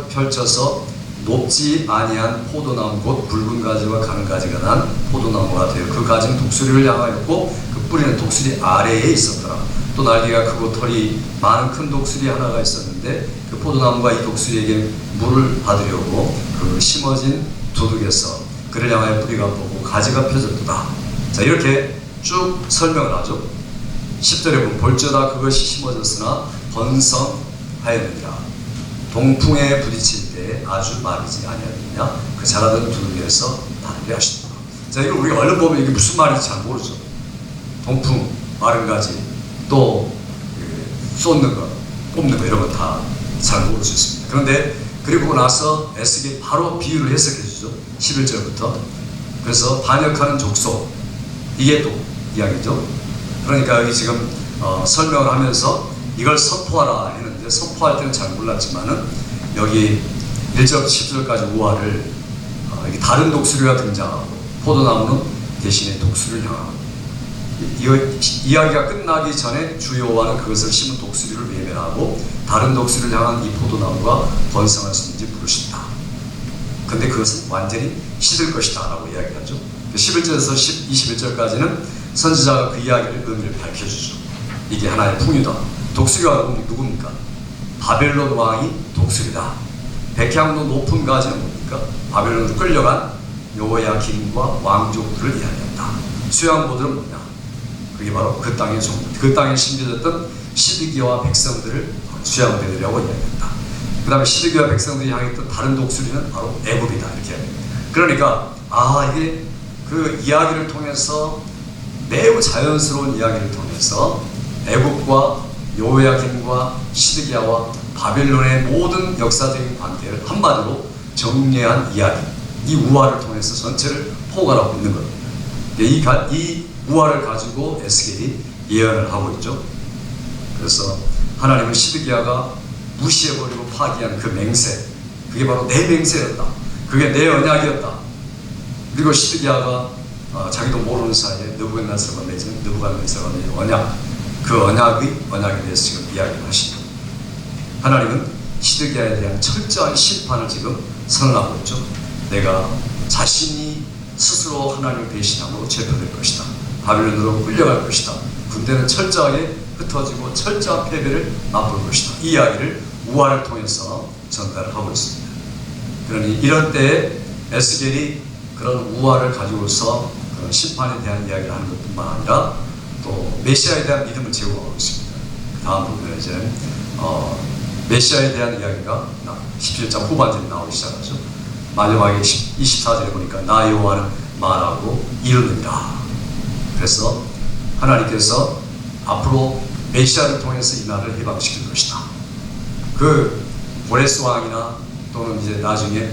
펼쳐서 높지 아니한 포도나무 곧 붉은 가지와 가는 가지가 난 포도나무가 되어 그 가지는 독수리를 향하였고 그 뿌리는 독수리 아래에 있었더라. 또 날개가 크고 털이 많은 큰 독수리 하나가 있었는데 그 포도나무가 이 독수리에게 물을 받으려고 그 심어진 두둑에서 그를 향하여 뿌리가 뽑고 가지가 펴졌도다. 자, 이렇게 쭉 설명을 하죠. 10절에 보면 볼지어다 그것이 심어졌으나 번성하였느니라. 동풍에 부딪힐 때 아주 마르지 아니하느냐 그 자라던 두둑에서 나누게 하시더라. 자, 이거 우리가 얼른 보면 이게 무슨 말인지 잘 모르죠. 동풍, 마른 가지, 또 쏟는 거, 뽑는 거 이런 거 다 잘 모를 수 있습니다. 그런데 그리고 나서 에스겔이 바로 비유를 해석해 주죠. 11절부터. 그래서 반역하는 족속, 이게 또 이야기죠. 그러니까 여기 지금 설명을 하면서 이걸 선포하라 했는데 선포할 때는 잘 몰랐지만은 여기 1절부터 10절까지 우화를 이게 다른 독수리가 등장하고 포도나무는 대신에 독수리를 향하고 이야기가 끝나기 전에 주 여호와는 그것을 심은 독수리를 외면하고 다른 독수리를 향한 이 포도나무가 번성할 수 있는지 물으신다. 근데 그것은 완전히 시들 것이다 라고 이야기하죠. 11절에서 21절까지는 선지자가 그 이야기를 의미를 밝혀주죠. 이게 하나의 풍유다. 독수리가 누굽니까? 바벨론 왕이 독수리다. 백향로 높은 가지는 뭡니까? 바벨론으로 끌려간 여호야긴과 왕족들을 이야기한다. 수양보들은 뭐냐? 그게 바로 그 땅의 종들, 그 땅에 심겨졌던 시드기와 백성들을 수양되리라고 이야기한다. 그 다음에 시드기와 백성들이 향했던 다른 독수리는 바로 애굽이다 이렇게 이야기합니다. 그러니까 이게 그 이야기를 통해서 매우 자연스러운 이야기를 통해서 애굽과 여호야긴과 시드기야와 바벨론의 모든 역사적인 관계를 한마디로 정리한 이야기, 이 우화를 통해서 전체를 포괄하고 있는 겁니다. 이 우화를 가지고 에스겔이 예언을 하고 있죠. 그래서 하나님은 시드기야가 무시해버리고 파기한 그 맹세, 그게 바로 내 맹세였다. 그게 내 언약이었다. 그리고 시드기야가 자기도 모르는 사이에 느부갓네살과 맺은 언약, 그 언약에 대해서 지금 이야기를 하십니다. 하나님은 시드기야에 대한 철저한 심판을 지금 선언하고 있죠. 내가 자신이 스스로 하나님을 배신하고 체포될 것이다. 바빌론으로 끌려갈 것이다. 군대는 철저하게 흩어지고 철저한 패배를 맛볼 것이다. 이 이야기를 우화를 통해서 전달을 하고 있습니다. 그러니 이런 때에 에스겔이 그런 우화를 가지고서 그런 심판에 대한 이야기를 하는 것뿐만 아니라 또 메시아에 대한 믿음을 제공하고 있습니다. 다음 부분에 이제 메시아에 대한 이야기가 17장 후반절에 나오기 시작하죠. 마지막에 24절에 보니까 나 여호와는 말하고 이르느니라. 그래서 하나님께서 앞으로 메시아를 통해서 이 나라를 해방시킬 것이다. 그 고레스 왕이나 또는 이제 나중에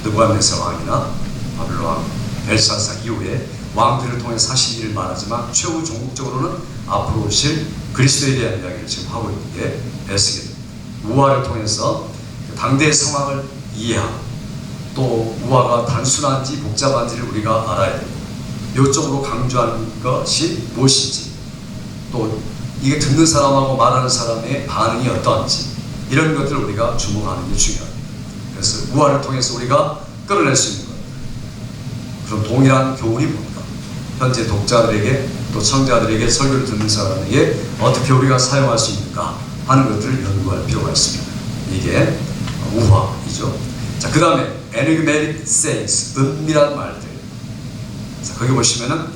느부갓네살 왕이나 바빌론 왕 벨사살 이후에 왕들을 통해서 하신 일을 말하지만 최후 종국적으로는 앞으로 오실 그리스도에 대한 이야기를 지금 하고 있는 게 에스겔. 우화를 통해서 당대의 상황을 이해하고 또 우화가 단순한지 복잡한지를 우리가 알아야 되고 이쪽으로 강조하는 것이 무엇인지 또 이게 듣는 사람하고 말하는 사람의 반응이 어떠한지 이런 것들을 우리가 주목하는 게 중요합니다. 그래서 우화를 통해서 우리가 끌어낼 수 있는 것. 그럼 동일한 교훈이 뭡니까? 현재 독자들에게 또 청자들에게 설교를 듣는 사람에게 어떻게 우리가 사용할 수 있는가 하는 것들을 연구할 필요가 있습니다. 이게 우화이죠. 자, 그 다음에 enigmatic sayings, 은밀한 말들. 자, 거기 보시면은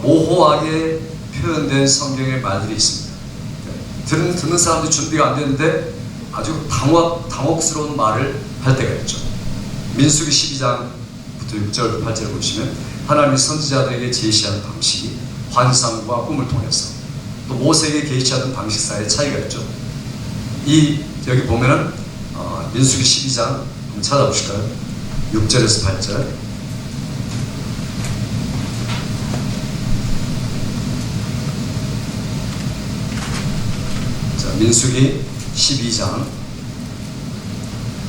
모호하게 표현된 성경의 말들이 있습니다. 듣는 사람들이 준비가 안 되는데 아주 당혹스러운 말을 할 때가 있죠. 민수기 12장부터 6절, 8절을 보시면 하나님이 선지자들에게 제시하는 방식이 환상과 꿈을 통해서 또 모세에게 계시하던 방식 사이에 차이가 있죠. 여기 보면은 민수기 12장 한번 찾아보실까요? 6절에서 8절. 자, 민수기 12장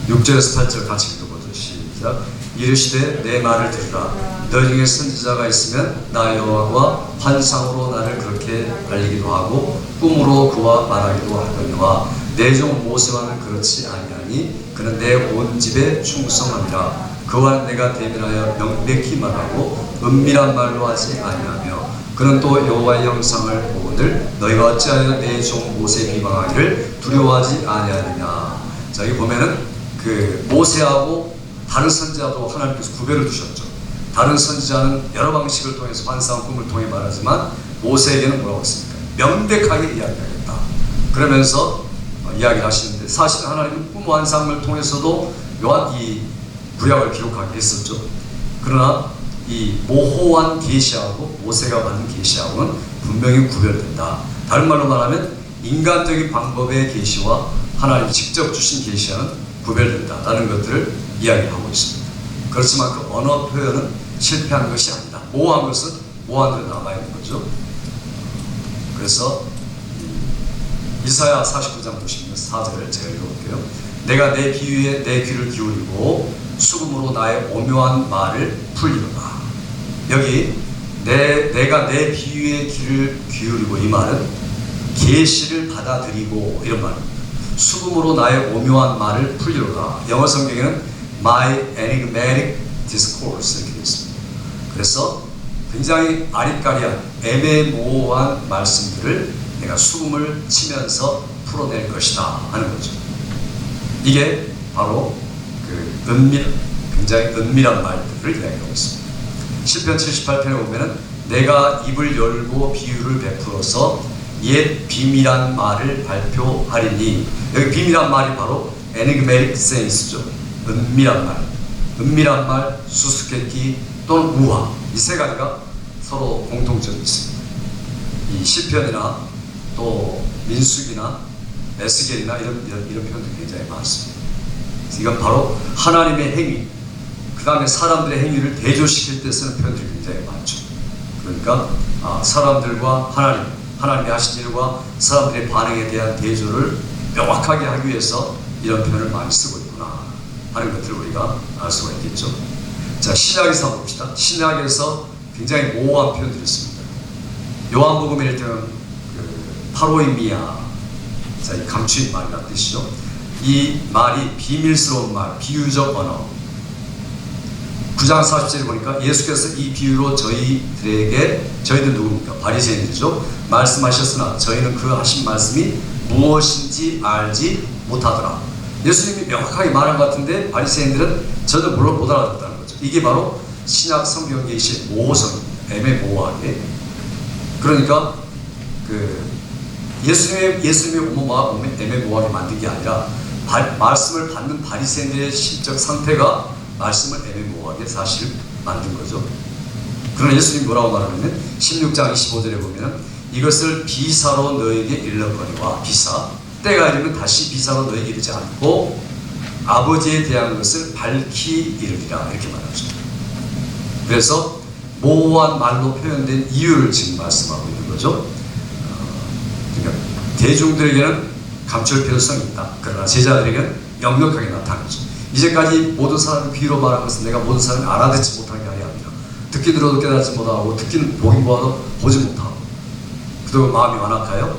6절에서 8절 같이 읽어보죠. 시작. 이르시되 내 말을 들으라. 너희 중에 선지자가 있으면 나 여호와가 환상으로 나를 그렇게 알리기도 하고 꿈으로 그와 말하기도 하거니와 내 종 모세와는 그렇지 아니하니 그는 내 온 집에 충성함이라. 그와 내가 대면하여 명백히 말하고 은밀한 말로 하지 아니하며 그는 또 여호와의 형상을 보거늘 너희가 어찌하여 내 종 모세 비방하기를 두려워하지 아니하느냐. 자, 여기 보면은 그 모세하고 다른 선지자도 하나님께서 구별을 두셨죠. 다른 선지자는 여러 방식을 통해서 환상 꿈을 통해 말하지만 모세에게는 뭐라고 했습니까? 명백하게 이야기하겠다. 그러면서 이야기를 하시는데 사실 하나님은 꿈 환상을 통해서도 요한 이 구약을 기록하게 했었죠. 그러나 이 모호한 계시하고 모세가 받은 계시하고는 분명히 구별된다. 다른 말로 말하면 인간적인 방법의 계시와 하나님이 직접 주신 계시와는 구별된다라는 것들을 이야기하고 있습니다. 그렇지만 그 언어 표현은 실패한 것이 아니다. 모호한 것은 모호한 대로 남아있는 거죠. 그래서 이사야 49장 보시면 4절을 제가 읽어볼게요. 내가 내 비유에 내 귀를 기울이고 수금으로 나의 오묘한 말을 풀리로다. 여기 내가 내 비유에 귀를 기울이고 이 말은 계시를 받아들이고 이런 말입니다. 수금으로 나의 오묘한 말을 풀리로다. 영어 성경에는 My enigmatic discourse 이렇게 되어 있습니다. 그래서 굉장히 아리까리한 애매모호한 말씀들을 내가 수금을 치면서 풀어낼 것이다 하는 거죠. 이게 바로 굉장히 은밀한 말들을 이야기하고 있습니다. 시편 78편에 보면은 내가 입을 열고 비유를 베풀어서 옛 비밀한 말을 발표하리니 여기 비밀한 말이 바로 enigmatic sayings죠. 은밀한 말, 수수께끼 또는 우화 이 세 가지가 서로 공통점이 있습니다. 이 시편이나 또 민수기나 에스겔이나 이런 표현들이 굉장히 많습니다. 이건 바로 하나님의 행위, 그 다음에 사람들의 행위를 대조시킬 때 쓰는 표현들이 굉장히 많죠. 그러니까 사람들과 하나님이 하신 일과 사람들의 반응에 대한 대조를 명확하게 하기 위해서 이런 표현을 많이 쓰고 있구나 하는 것들을 우리가 알 수가 있겠죠. 자, 신약에서 한번 봅시다. 신약에서 굉장히 모호한 표현들이 있습니다. 요한복음에 일단 파로이미아, 자, 이 감추인 말이라는 뜻이죠. 이 말이 비밀스러운 말, 비유적 언어. 9장 40절에 보니까 예수께서 이 비유로 저희들 누굽니까? 바리새인들이죠. 말씀하셨으나 저희는 그 하신 말씀이 무엇인지 알지 못하더라. 예수님이 명확하게 말한 것 같은데 바리새인들은 전혀 못 알아듣다는 거죠. 이게 바로 신약 성경에 계신 모호성입니다. 애매모호하게. 그러니까 예수님의 오모만 애매모호하게 만든 게 아니라 말씀을 받는 바리새인들의 심적 상태가 말씀을 애매모호하게 사실 만든 거죠. 그러나 예수님이 뭐라고 말하냐면 16장 25절에 보면 이것을 비사로 너에게 일렀거니와 비사 때가 이르면 다시 비사로 너에게 이르지 않고 아버지에 대한 것을 밝히 이르리라 이렇게 말하죠. 그래서 모호한 말로 표현된 이유를 지금 말씀하고 있는 거죠. 그러니까 대중들에게는 감출 필요성이 있다. 그러나 제자들에게는 명확하게 나타나죠. 이제까지 모든 사람이 귀로 말한 것은 내가 모든 사람이 알아듣지 못한 게 아니라 듣기 들어도 깨닫지 못하고 듣기는 보긴 보아도 보지 못하고 그리고 마음이 완악하여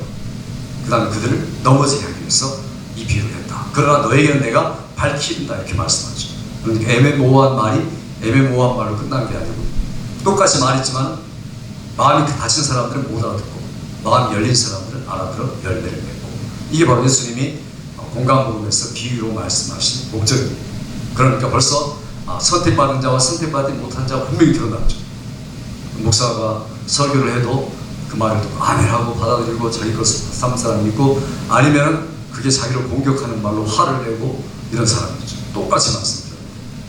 그 다음에 그들을 넘어지게 하기 위해서 이 비유를 했다. 그러나 너에게는 내가 밝힌다 이렇게 말씀하죠. 그러니까 애매모호한 말이 애매모호한 말로 끝난 게 아니고 똑같이 말했지만 마음이 닫힌 사람들은 못 알아듣고 마음이 열린 사람들은 알아들어 열매를 맺고 이게 바로 예수님이 공감복음에서 비유로 말씀하신 목적입니다. 그러니까 벌써 선택받은 자와 선택받지 못한 자가 분명히 드러났죠. 목사가 설교를 해도 그 말을 듣고 아멘하고 받아들이고 자기 것을 삼는 사람이 있고 아니면 그게 자기를 공격하는 말로 화를 내고 이런 사람이죠. 똑같이 말씀드려요.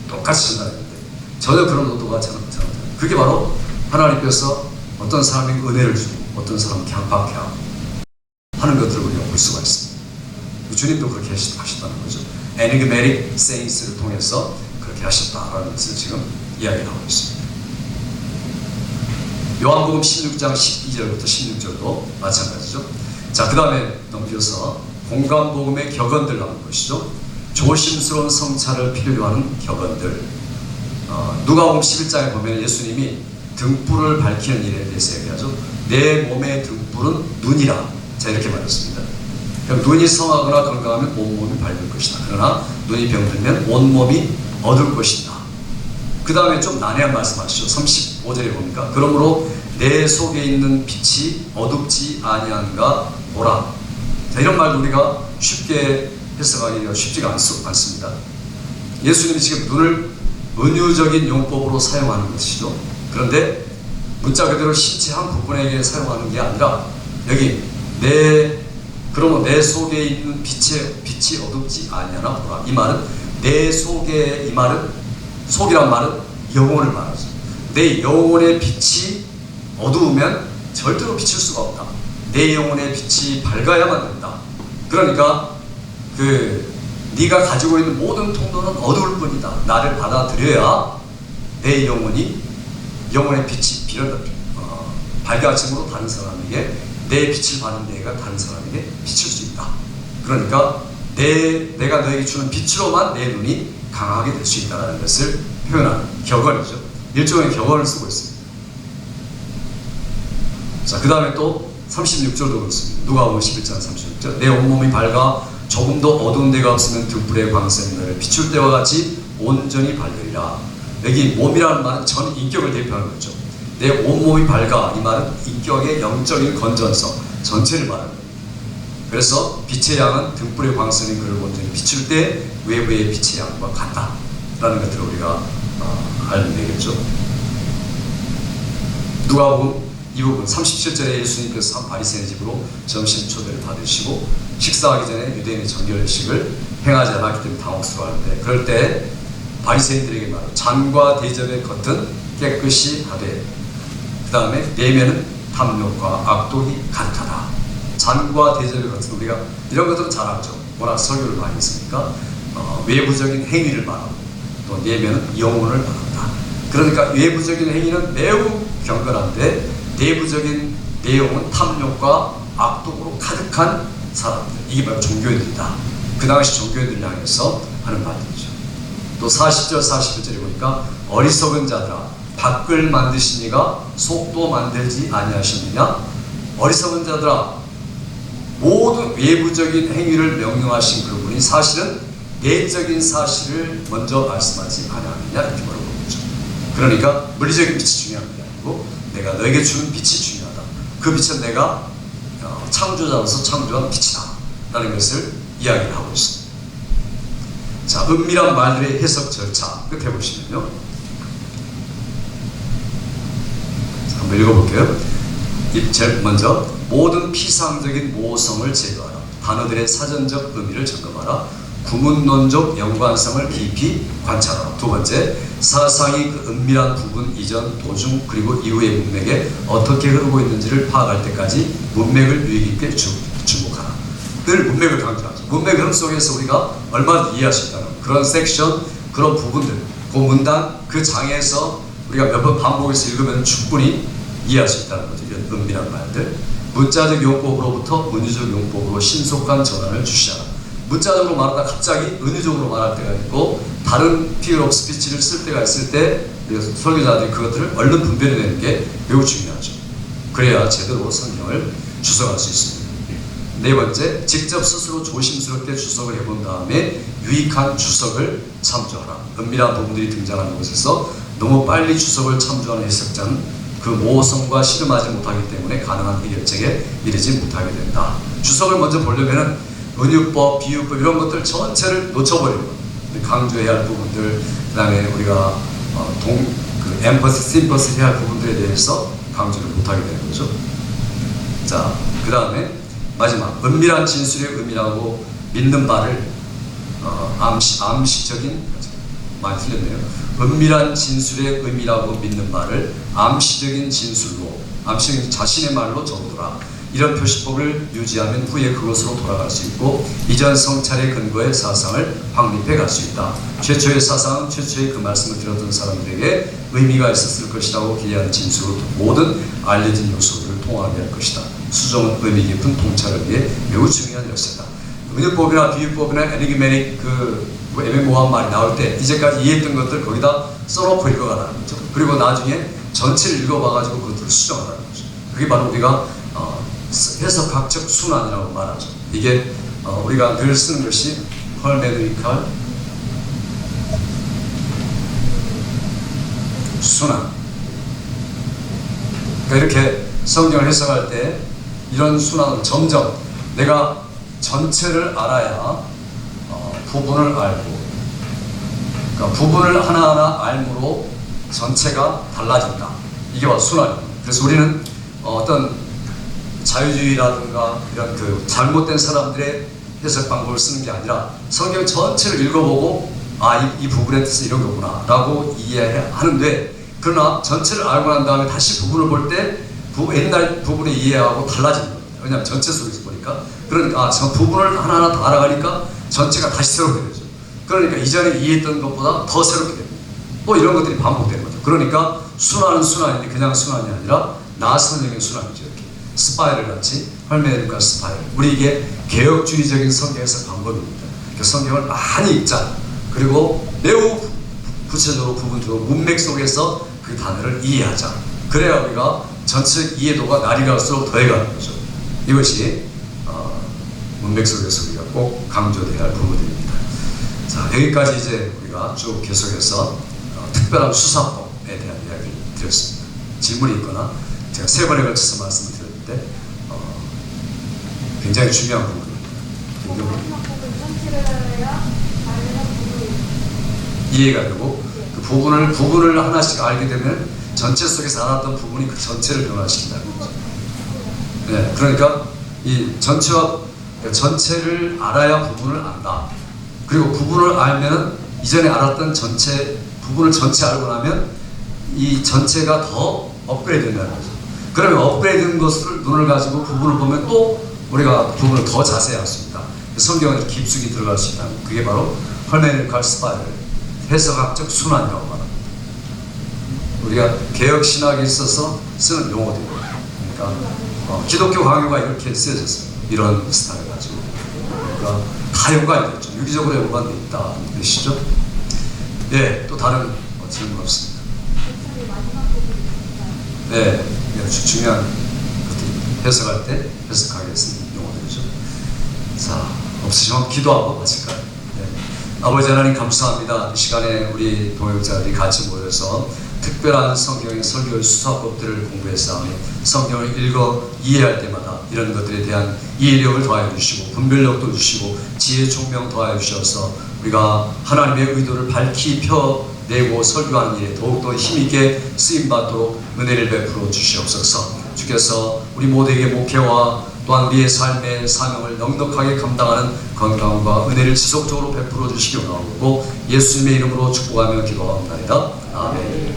똑같이 전달했는데 전혀 그런 의도가 지 않습니다. 그게 바로 하나님께서 어떤 사람에게 은혜를 주고 어떤 사람은 강박해 하고 하는 것들을 우리가 볼 수가 있습니다. 주님도 그렇게 하셨다는 거죠. Enigmatic Saints를 통해서 그렇게 하셨다라는 것을 지금 이야기하고 있습니다. 요한복음 16장 12절부터 16절도 마찬가지죠. 자, 그 다음에 넘겨서 공감복음의 격언들 나온 것이죠. 조심스러운 성찰을 필요로 하는 격언들. 누가복음 11장에 보면 예수님이 등불을 밝히는 일에 대해서 얘기하죠. 내 몸의 등불은 눈이라. 자, 이렇게 말했습니다. 그럼 눈이 성하거나 건강하면 온몸이 밝을 것이다. 그러나 눈이 병들면 온몸이 어두울 것이다. 그 다음에 좀 난해한 말씀하시죠. 35절에 보니까 그러므로 내 속에 있는 빛이 어둡지 아니한가 보라. 자, 이런 말도 우리가 쉽게 해석하기가 쉽지가 않습니다. 예수님이 지금 눈을 은유적인 용법으로 사용하는 것이죠. 그런데 문자 그대로 신체 한 부분에게 사용하는 게 아니라 여기 그러면 내 속에 있는 빛이 어둡지 아니하나 보라. 이 말은 내 속에 이 말은 속이란 말은 영혼을 말하죠. 내 영혼의 빛이 어두우면 절대로 비칠 수가 없다. 내 영혼의 빛이 밝아야만 된다. 그러니까 네가 가지고 있는 모든 통로는 어두울 뿐이다. 나를 받아들여야 내 영혼의 빛이 밝아짐으로 다른 사람에게 내 빛을 받은 내가 다른 사람에게 비칠 수 있다. 그러니까 내가 너에게 주는 빛으로만 내 눈이 강하게 될 수 있다는 것을 표현하는 격언이죠. 일종의 격언을 쓰고 있습니다. 자, 그 다음에 또 36절도 그렇습니다. 누가복음 11장 36절. 내 온몸이 밝아 조금도 어두운 데가 없으면 등불의 광선이 너를 비출 때와 같이 온전히 밝으리라. 여기 몸이라는 말은 전 인격을 대표하는 거죠. 내 온몸이 밝아 이 말은 인격의 영적인 건전성 전체를 말하는 겁니다. 그래서 빛의 양은 등불의 광선이 그를 온전히 비출 때 외부의 빛의 양과 같다라는 것들을 우리가 알면 되겠죠. 누가복음 이 부분 37절에 예수님께서 바리새인 집으로 점심 초대를 받으시고 식사하기 전에 유대인의 정결식을 행하지 않았기 때문에 당혹스러워하는데 그럴 때 바리새인들에게 말하고 잔과 대접의 겉은 깨끗이 하되 그 다음에 내면은 탐욕과 악독이 가득하다. 잔과 대접의 겉은 우리가 이런 것들은 잘 알죠. 워낙 설교를 많이 했으니까 외부적인 행위를 말하고 또 내면은 영혼을 말한다. 그러니까 외부적인 행위는 매우 경건한데 내부적인 내용은 탐욕과 악독으로 가득한 사람들. 이게 바로 종교인들이다. 그 당시 종교인들을 향해서 하는 말들이죠. 또 40절 41절에 보니까 어리석은 자들아 밖을 만드신 이가 속도 만들지 아니하셨느냐. 어리석은 자들아 모든 외부적인 행위를 명령하신 그분이 물어보니 사실은 내적인 사실을 먼저 말씀하지 않았느냐 이렇게 물어보는 거죠. 그러니까 물리적인 빛이 중요한 게 아니고 내가 너에게 주는 빛이 중요하다. 그 빛은 내가 창조자로서 창조한 빛이다 라는 것을 이야기를 하고 있습니다. 자, 은밀한 말들의 해석 절차 끝에 보시면요, 자, 한번 읽어볼게요. 제일 먼저 모든 피상적인 모호성을 제거하라. 단어들의 사전적 의미를 점검하라. 구문론적 연관성을 깊이 관찰하라. 두 번째, 사상이 그 은밀한 부분 이전, 도중, 그리고 이후의 문맥에 어떻게 흐르고 있는지를 파악할 때까지 문맥을 유의 깊게 주목하라. 늘 문맥을 강조하죠. 문맥 흐름 속에서 우리가 얼마나 이해할 수 있다는 그런 섹션, 그런 부분들, 그 문단, 그 장에서 우리가 몇 번 반복해서 읽으면 충분히 이해할 수 있다는 거죠. 이런 은밀한 말들. 문자적 용법으로부터 은유적 용법으로 신속한 전환을 주시하라. 문자적으로 말하다 갑자기 은유적으로 말할 때가 있고 다른 figure of speech를 쓸 때가 있을 때 설교자들이 그것들을 얼른 분별해내는 게 매우 중요하죠. 그래야 제대로 성경을 주석할 수 있습니다. 네 번째, 직접 스스로 조심스럽게 주석을 해본 다음에 유익한 주석을 참조하라. 은밀한 부분들이 등장하는 곳에서 너무 빨리 주석을 참조하는 해석자는 그 모호성과 씨름하지 못하기 때문에 가능한 해결책에 이르지 못하게 된다. 주석을 먼저 보려면은 은유법, 비유법 이런 것들 전체를 놓쳐버리는 거예요. 강조해야 할 부분들, 그 다음에 우리가 엠퍼시, 심퍼시 해야 할 부분들에 대해서 강조를 못하게 되는 거죠. 자, 그 다음에 마지막, 은밀한 진술의 의미라고 믿는 바를 암시적인, 많이 틀렸네요. 은밀한 진술의 의미라고 믿는 바를 암시적인 진술로, 암시적인 자신의 말로 적어두라. 이런 표시법을 유지하면 후에 그것으로 돌아갈 수 있고 이전 성찰의 근거의 사상을 확립해 갈 수 있다. 최초의 사상은 최초의 그 말씀을 들었던 사람들에게 의미가 있었을 것이라고 기대하는 진술로 모든 알려진 요소들을 통합해야 할 것이다. 수정은 의미 깊은 통찰을 위해 매우 중요한 열쇠다. 은유법이나 비유법이나 에니그매닉 애매모호한 말이 나올 때 이제까지 이해했던 것들 거기다 써놓고 읽어가라는 거죠. 그리고 나중에 전체를 읽어봐가지고 그것들을 수정하라는 거죠. 그게 바로 우리가 해석학적 순환이라고 말하죠. 이게 우리가 늘 쓰는 것이 헐메드리칼 순환. 그러니까 이렇게 성경을 해석할 때 이런 순환을 점점 내가 전체를 알아야 부분을 알고, 그러니까 부분을 하나하나 알므로 전체가 달라진다. 이게 바로 순환입니다. 그래서 우리는 어떤 자유주의라든가 이런 그 잘못된 사람들의 해석 방법을 쓰는 게 아니라 성경 전체를 읽어보고 이 부분의 뜻은 이런 거구나 라고 이해하는데, 그러나 전체를 알고 난 다음에 다시 부분을 볼 때 옛날 부분을 이해하고 달라지는 겁니다. 왜냐하면 전체 속에서 보니까, 그러니까 저 부분을 하나하나 다 알아가니까 전체가 다시 새롭게 되죠. 그러니까 이전에 이해했던 것보다 더 새롭게 됩니다. 또 이런 것들이 반복되는 거죠. 그러니까 순환은 순환인데 그냥 순환이 아니라 나선적인 순환이죠. 이렇게 스파이럴 같이, 헐메드리칼 스파이럴. 우리 이게 개혁주의적인 성경 해석 방법입니다. 그러니까 성경을 많이 읽자. 그리고 매우 구체적으로 부분적으로 문맥 속에서 그 단어를 이해하자. 그래야 우리가 전체 이해도가 날이 갈수록 더해가는 거죠. 이것이 문맥 속에서 우리가 꼭 강조되어야 할 부분들입니다. 자, 여기까지 이제 우리가 쭉 계속해서 특별한 수사법에 대한 이야기를 드렸습니다. 질문이 있거나 제가 3번에 걸쳐서 말씀을 드렸는데 굉장히 중요한 부분입니다. 이해가 되고 그 부분을 하나씩 알게 되면 전체 속에서 알았던 부분이 그 전체를 변화시킨다는 거죠. 네, 그러니까 이 전체를 알아야 부분을 안다. 그리고 부분을 알면은 이전에 알았던 부분을 전체 알고 나면 이 전체가 더 업그레이드 된다는 거죠. 그러면 업그레이드 된 것을 눈을 가지고 부분을 보면 또 우리가 부분을 더 자세히 알 수 있다. 성경은 깊숙이 들어갈 수 있다는, 그게 바로 헐메드리칼 스파이럴, 해석학적 순환이라고 말합니다. 우리가 개혁신학에 있어서 쓰는 용어들입니다. 그러니까 기독교 강요가 이렇게 쓰여졌어요. 이런 스타일 가지고. 그러니까 다 연관이 됐죠. 유기적으로 연관되어 있다는 뜻이죠. 예, 또 다른 질문 없습니다. 네, 중요한 해석할 때 해석하게 쓰는 용어들이죠. 자, 없으시면 기도하고 하실까요? 네. 아버지 하나님 감사합니다. 이 시간에 우리 동역자들이 같이 모여서 특별한 성경의 설교 수사법들을 공부했사오니 성경을 읽어 이해할 때마다 이런 것들에 대한 이해력을 더하여 주시고 분별력도 주시고 지혜 총명 더하여 주셔서 우리가 하나님의 의도를 밝히 펴내고 설교하는 일에 더욱더 힘있게 쓰임받도록 은혜를 베풀어 주시옵소서. 주께서 우리 모두에게 목회와 또한 우리의 삶의 사명을 넉넉하게 감당하는 건강과 은혜를 지속적으로 베풀어 주시기 원하고 예수님의 이름으로 축복하며 기도합니다. 아멘.